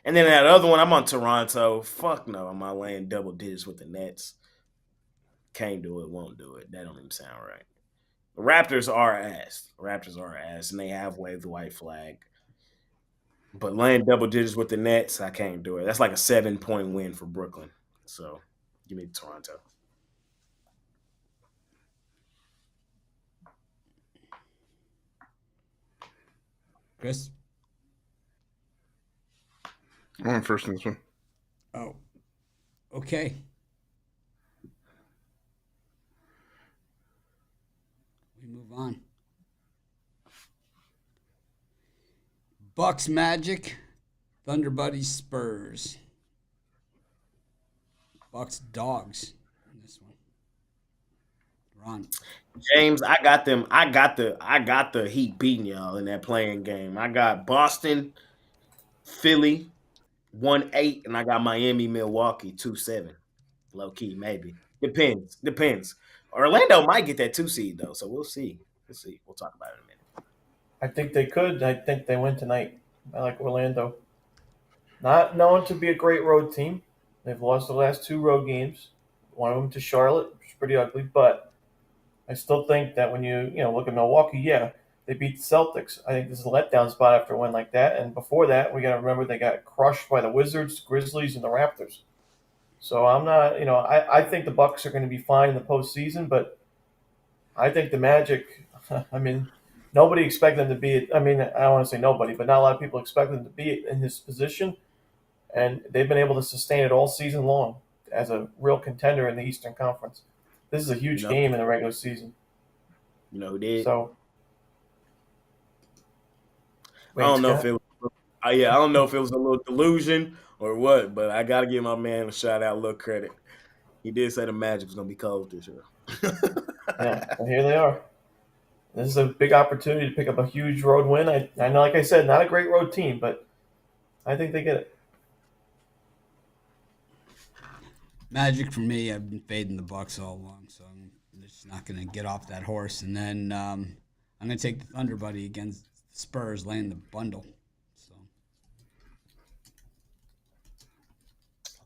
And then that other one, I'm on Toronto. Fuck no, I'm not laying double digits with the Nets. Can't do it, won't do it. That don't even sound right. The Raptors are ass, and they have waved the white flag. But laying double digits with the Nets, I can't do it. That's like a 7-point win for Brooklyn. So give me Toronto. Chris? I'm on first in this one. Oh, okay. We move on. Bucks Magic, Thunder Buddies Spurs. Bucks dogs in this one. Ron. James, I got them. I got the Heat beating y'all in that playing game. I got Boston, Philly, 1-8, and I got Miami, Milwaukee, 2-7. Low key, maybe. Depends. Orlando might get that 2 seed though, so we'll see. We'll talk about it in a minute. I think they could. I think they win tonight. I like Orlando. Not known to be a great road team. They've lost the last 2 road games. One of them to Charlotte, which is pretty ugly. But I still think that when you look at Milwaukee, yeah, they beat the Celtics. I think this is a letdown spot after a win like that. And before that, we got to remember they got crushed by the Wizards, Grizzlies, and the Raptors. So I'm not, I think the Bucks are going to be fine in the postseason, but I think the Magic. I mean, nobody expected them to be. I mean, I don't want to say nobody, but not a lot of people expect them to be in this position, and they've been able to sustain it all season long as a real contender in the Eastern Conference. This is a huge game in the regular season. You know who did? So I don't know if it was, I don't know if it was a little delusion or what, but I gotta give my man a shout out, a little credit. He did say the Magic was gonna be cold this year. Yeah, and here they are. This is a big opportunity to pick up a huge road win. I know, like I said, not a great road team, but I think they get it. Magic for me, I've been fading the Bucks all along, so I'm just not going to get off that horse. And then I'm going to take the Thunder Buddy against Spurs, laying the bundle. So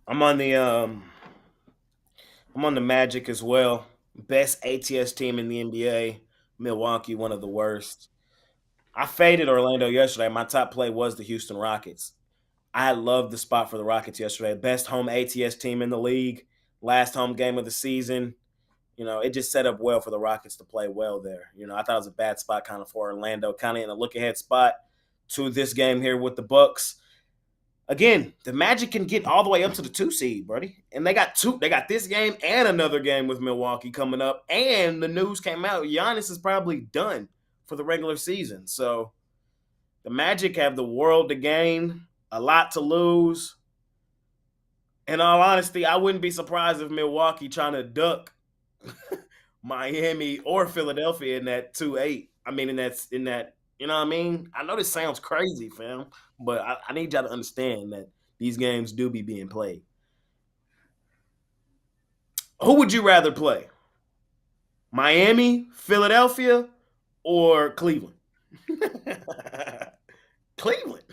I'm on the Magic as well. Best ATS team in the NBA. Milwaukee, one of the worst. I faded Orlando yesterday. My top play was the Houston Rockets. I loved the spot for the Rockets yesterday. Best home ATS team in the league. Last home game of the season. It just set up well for the Rockets to play well there. I thought it was a bad spot kind of for Orlando, kind of in a look-ahead spot to this game here with the Bucks. Again, the Magic can get all the way up to the 2 seed, buddy. And they got this game and another game with Milwaukee coming up. And the news came out, Giannis is probably done for the regular season. So the Magic have the world to gain, a lot to lose. In all honesty, I wouldn't be surprised if Milwaukee trying to duck Miami or Philadelphia in that 2-8. I mean, in that, you know what I mean? I know this sounds crazy, fam, but I need y'all to understand that these games do be being played. Who would you rather play? Miami, Philadelphia, or Cleveland? Cleveland.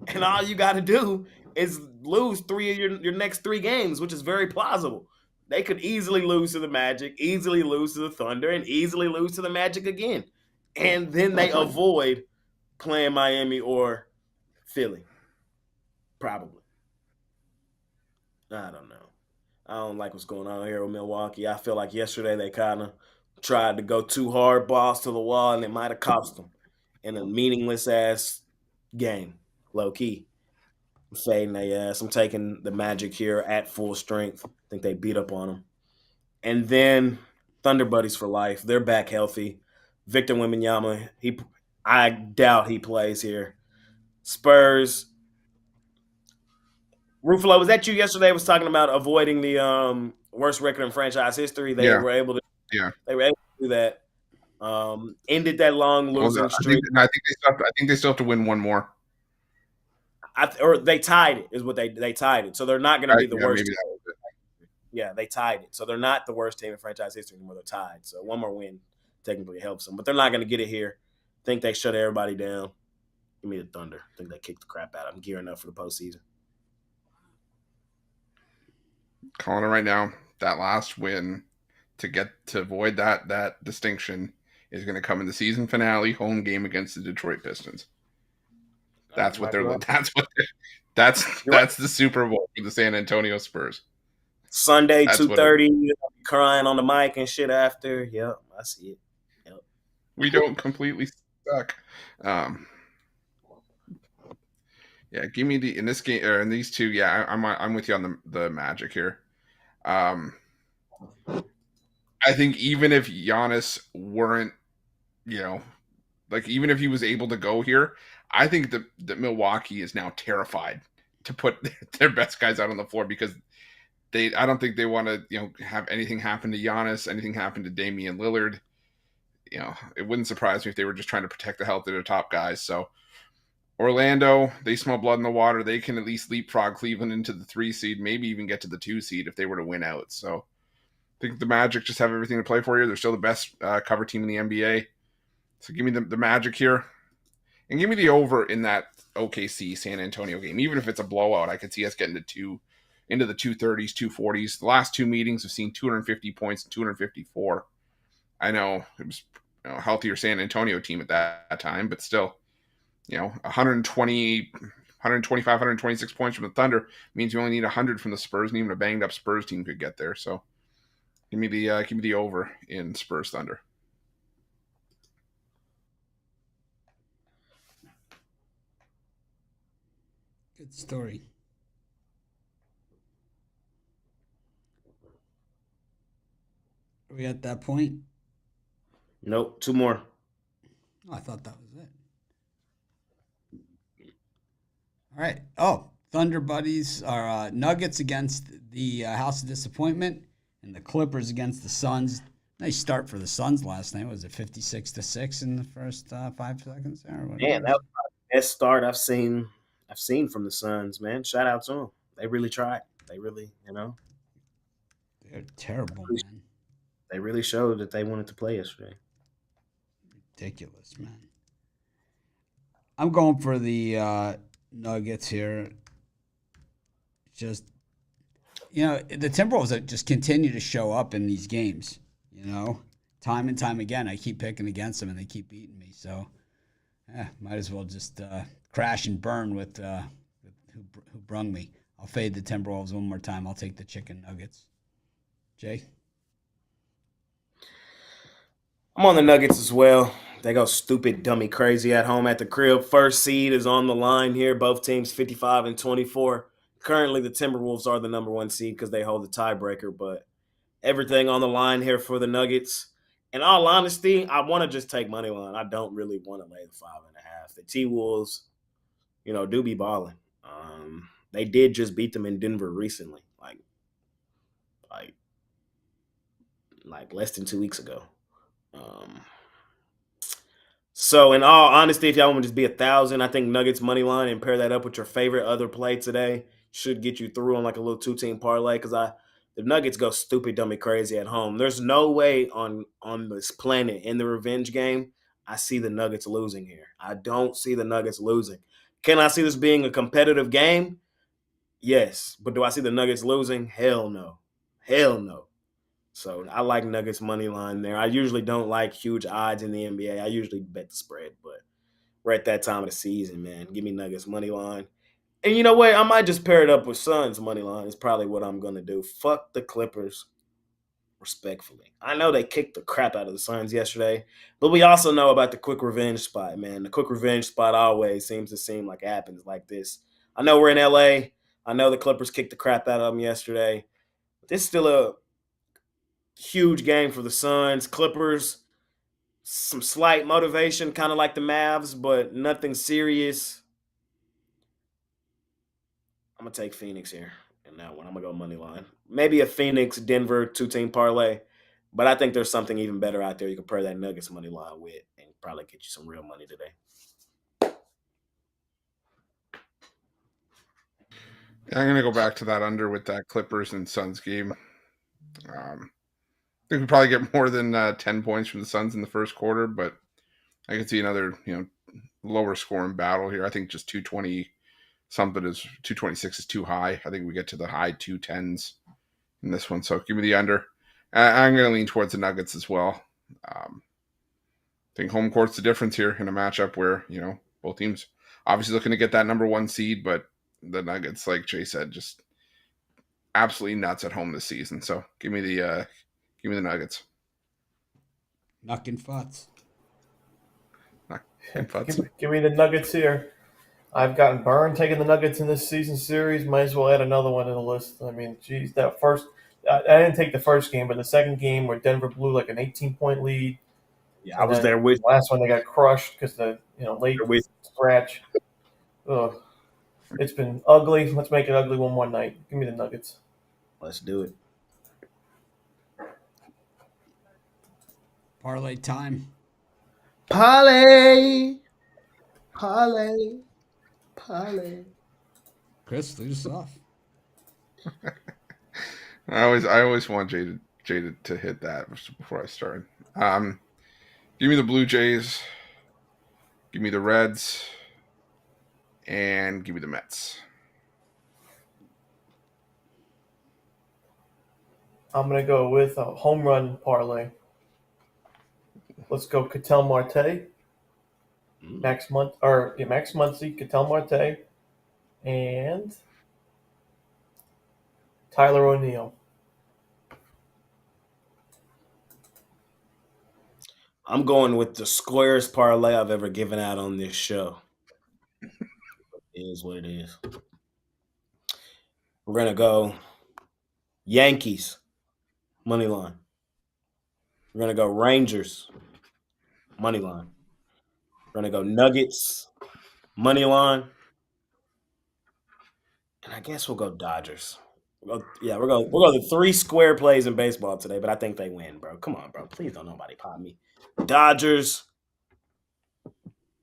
And all you got to do is lose 3 of your next 3 games, which is very plausible. They could easily lose to the Magic, easily lose to the Thunder, and easily lose to the Magic again. And then they avoid playing Miami or Philly. Probably. I don't know. I don't like what's going on here with Milwaukee. I feel like yesterday they kind of tried to go too hard, balls to the wall, and it might have cost them in a meaningless-ass game, low-key. I'm fading their ass. I'm taking the Magic here at full strength. I think they beat up on them. And then Thunder Buddies for life. They're back healthy. Victor Wembanyama, I doubt he plays here. Spurs. Ruffolo, was that you yesterday? Was talking about avoiding the worst record in franchise history. They were able to. Yeah, they were able to do that. Ended that long losing streak. I think they still have to win one more. Or they tied it. Is what they tied it. So they're not going to be the worst. Team. Yeah, they tied it. So they're not the worst team in franchise history anymore. They're tied. So one more win technically helps them, but they're not going to get it here. I think they shut everybody down. Give me the Thunder. I think they kicked the crap out of them. Gearing up for the postseason. Calling it right now. That last win to avoid that distinction is going to come in the season finale home game against the Detroit Pistons. That's what they're. That's the Super Bowl for the San Antonio Spurs. Sunday, 2:30. Crying on the mic and shit after. Yep, I see it. Yep. We don't completely suck. Yeah, give me in this game or in these two. Yeah, I'm with you on the Magic here. I think even if Giannis weren't, even if he was able to go here, I think that Milwaukee is now terrified to put their best guys out on the floor because I don't think they want to, have anything happen to Giannis, anything happen to Damian Lillard. It wouldn't surprise me if they were just trying to protect the health of their top guys. So Orlando, they smell blood in the water. They can at least leapfrog Cleveland into the 3 seed, maybe even get to the 2 seed if they were to win out. So I think the Magic just have everything to play for you. They're still the best cover team in the NBA. So give me the Magic here. And give me the over in that OKC San Antonio game. Even if it's a blowout, I could see us getting into the 230s, 240s. The last 2 meetings have seen 250 points and 254. I know it was a healthier San Antonio team at that time, but still, 120, 125, 126 points from the Thunder means you only need 100 from the Spurs, and even a banged up Spurs team could get there. So give me the over in Spurs Thunder. Good story. Are we at that point? Nope, 2 more. Oh, I thought that was it. All right. Oh, Thunder Buddies are Nuggets against the House of Disappointment and the Clippers against the Suns. Nice start for the Suns last night. Was it 56-6 in the first 5 seconds? Man, that was the best start I've seen from the Suns, man. Shout out to them. They really tried. They really, They're terrible, man. They really showed that they wanted to play yesterday. Ridiculous, man. I'm going for the Nuggets here. Just, the Timberwolves just continue to show up in these games, time and time again. I keep picking against them, and they keep beating me. So, might as well just crash and burn with who brung me. I'll fade the Timberwolves one more time. I'll take the Chicken Nuggets. Jay? I'm on the Nuggets as well. They go stupid, dummy, crazy at home at the crib. First seed is on the line here. Both teams 55-24. Currently, the Timberwolves are the number 1 seed because they hold the tiebreaker, but everything on the line here for the Nuggets. In all honesty, I want to just take money line. I don't really want to lay the 5.5. The T-Wolves, do be balling. They did just beat them in Denver recently, like less than 2 weeks ago. So in all honesty, if y'all want to just be 1,000, I think Nuggets money line and pair that up with your favorite other play today should get you through on like a little 2-team parlay because the Nuggets go stupid, dummy, crazy at home. There's no way on this planet in the revenge game I see the Nuggets losing here. I don't see the Nuggets losing. Can I see this being a competitive game? Yes. But do I see the Nuggets losing? Hell no. Hell no. So I like Nuggets money line there. I usually don't like huge odds in the NBA. I usually bet the spread, but we're at that time of the season, man. Give me Nuggets money line. And you know what? I might just pair it up with Suns money line. It's probably what I'm going to do. Fuck the Clippers, respectfully. I know they kicked the crap out of the Suns yesterday, but we also know about the quick revenge spot, man. The quick revenge spot always seems to seem like it happens like this. I know we're in LA. I know the Clippers kicked the crap out of them yesterday. But this is still a huge game for the Suns. Clippers, some slight motivation, kind of like the Mavs, but nothing serious. I'm going to take Phoenix here in that one. I'm going to go money line. Maybe a Phoenix-Denver two-team parlay, but I think there's something even better out there you can pair that Nuggets money line with and probably get you some real money today. I'm going to go back to that under with that Clippers and Suns game. I think we probably get more than 10 points from the Suns in the first quarter, but I can see another, lower scoring battle here. I think just 220 something is 226 is too high. I think we get to the high 210s in this one. So give me the under. I'm going to lean towards the Nuggets as well. I think home court's the difference here in a matchup where, both teams obviously looking to get that number 1 seed, but the Nuggets, like Jay said, just absolutely nuts at home this season. So give me the Nuggets. Knocking Futz. Give me the Nuggets here. I've gotten burned taking the Nuggets in this season series. Might as well add another one to the list. I mean, geez, that first – I didn't take the first game, but the second game where Denver blew like an 18-point lead. Yeah, I was there with the last one they got crushed because the late scratch. Ugh. It's been ugly. Let's make it ugly one more night. Give me the Nuggets. Let's do it. Parlay time. Parlay. Chris, lead us off. I always want Jay to hit that before I start. Give me the Blue Jays. Give me the Reds. And give me the Mets. I'm going to go with a home run parlay. Let's go Ketel Marte. Max Muncy, Ketel Marte, and Tyler O'Neill. I'm going with the squarest parlay I've ever given out on this show. It is what it is. We're going to go Yankees, money line. We're going to go Rangers, money line. We're going to go Nuggets, money line. And I guess we'll go Dodgers. We're going to 3 square plays in baseball today, but I think they win, bro. Come on, bro. Please don't nobody pop me. Dodgers,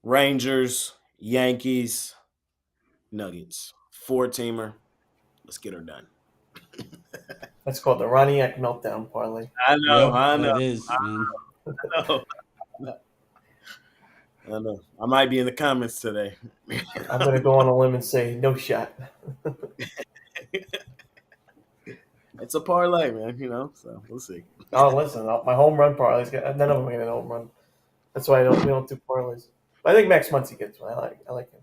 Rangers, Yankees, Nuggets. 4-teamer. Let's get her done. That's called the Roniak meltdown parlay. I know. It is, man. I know. I might be in the comments today. I'm going to go on a limb and say no shot. It's a parlay, man, so we'll see. Oh, listen, my home run parlays, none of them get a home run. That's why we don't do parlays. But I think Max Muncy gets one. I like him.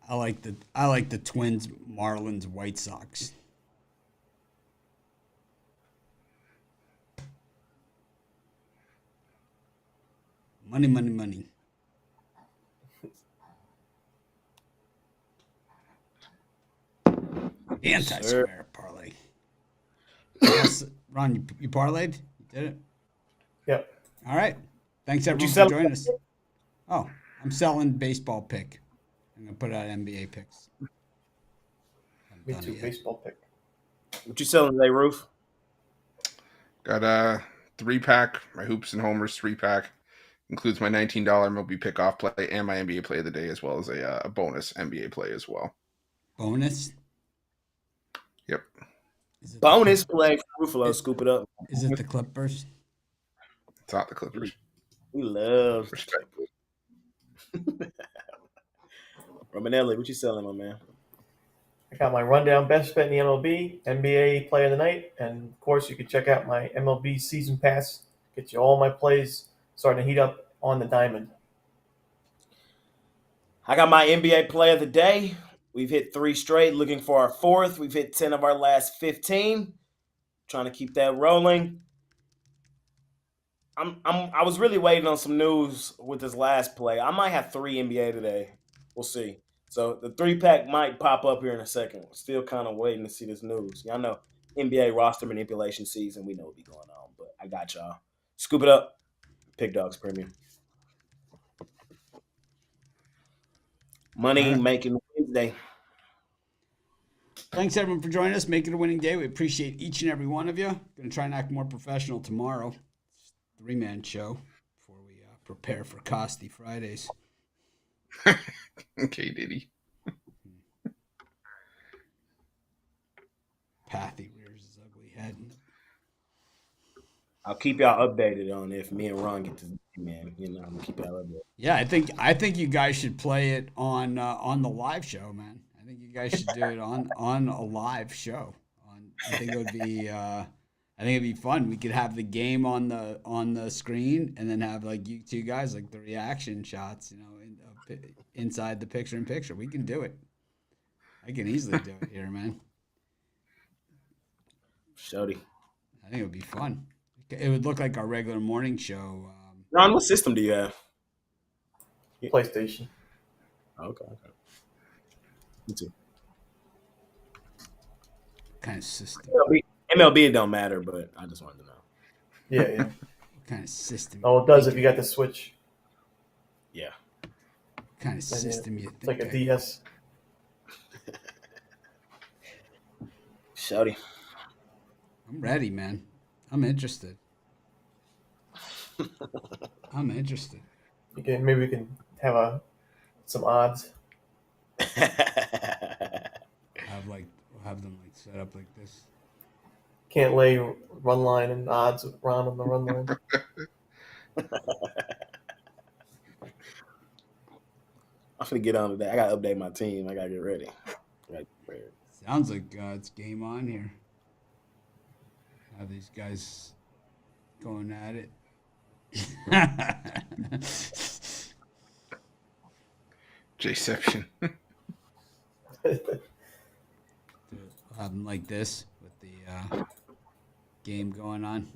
I like the Twins, Marlins, White Sox. Money. Anti-square parlay. Ron, you parlayed? You did it? Yep. All right. Thanks, everyone, for joining us. Oh, I'm selling baseball pick. I'm going to put out NBA picks. Me too, baseball pick. What you selling today, Roof? Got a 3-pack, my Hoops and Homers 3-pack. Includes my $19 MLB pickoff play and my NBA play of the day, as well as a bonus NBA play as well. Bonus? Yep. Bonus play for Ruffolo. Scoop it up. Is it the Clippers? It's not the Clippers. We love Respectfully. Romanelli, what you selling, my man? I got my rundown best bet in the MLB, NBA Player of the Night, and of course you can check out my MLB Season Pass. Get you all my plays starting to heat up on the diamond. I got my NBA Player of the Day. We've hit 3 straight, looking for our 4th. We've hit 10 of our last 15. Trying to keep that rolling. I was really waiting on some news with this last play. I might have 3 NBA today. We'll see. So the 3-pack might pop up here in a second. Still kind of waiting to see this news. Y'all know NBA roster manipulation season. We know what be going on, but I got y'all. Scoop it up. Pick Dogs Premium. Money making Wednesday. Thanks, everyone, for joining us. Make it a winning day. We appreciate each and every one of you. Going to try and act more professional tomorrow. It's a 3-man show before we prepare for Costi Fridays. Okay, Diddy. Pathy rears his ugly head. I'll keep y'all updated on if me and Ron get to man. You know, I'm gonna keep y'all updated. Yeah, I think you guys should play it on the live show, man. I think you guys should do it on a live show. I think it would be it'd be fun. We could have the game on the screen and then have like you two guys like the reaction shots, you know, inside the picture-in-picture. We can do it. I can easily do it here, man. Shody. I think it would be fun. It would look like our regular morning show. Ron, what system do you have? PlayStation. Okay. Me too. What kind of system? MLB it don't matter, but I just wanted to know. Yeah. What kind of system? Oh, it does if you got the Switch. Yeah. What kind of system you think? It's like a DS. Shouty. I'm ready, man. I'm interested. I'm interested. Maybe we can have some odds. Have them like set up like this. Can't lay run line and odds with Ron on the run line. I'm gonna get on to that. I gotta update my team. I gotta get ready. Sounds like it's game on here. Have these guys going at it. Jayception. Have them like this with the game going on.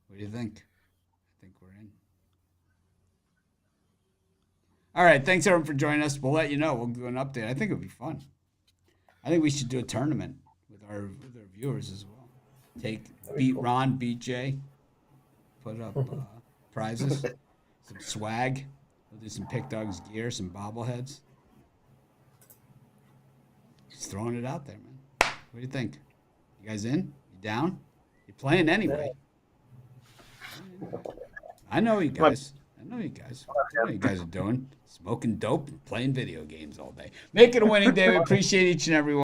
What do you think? I think we're in. All right. Thanks, everyone, for joining us. We'll let you know. We'll do an update. I think it'll be fun. I think we should do a tournament with our viewers as well. Beat Ron, beat Jay. Put up prizes, some swag. We'll do some Pick Dogs gear, some bobbleheads. Just throwing it out there, man. What do you think? You guys in? You down? You're playing anyway. I know you guys. I know you guys are doing. Smoking dope and playing video games all day. Make it a winning day. We appreciate each and every one.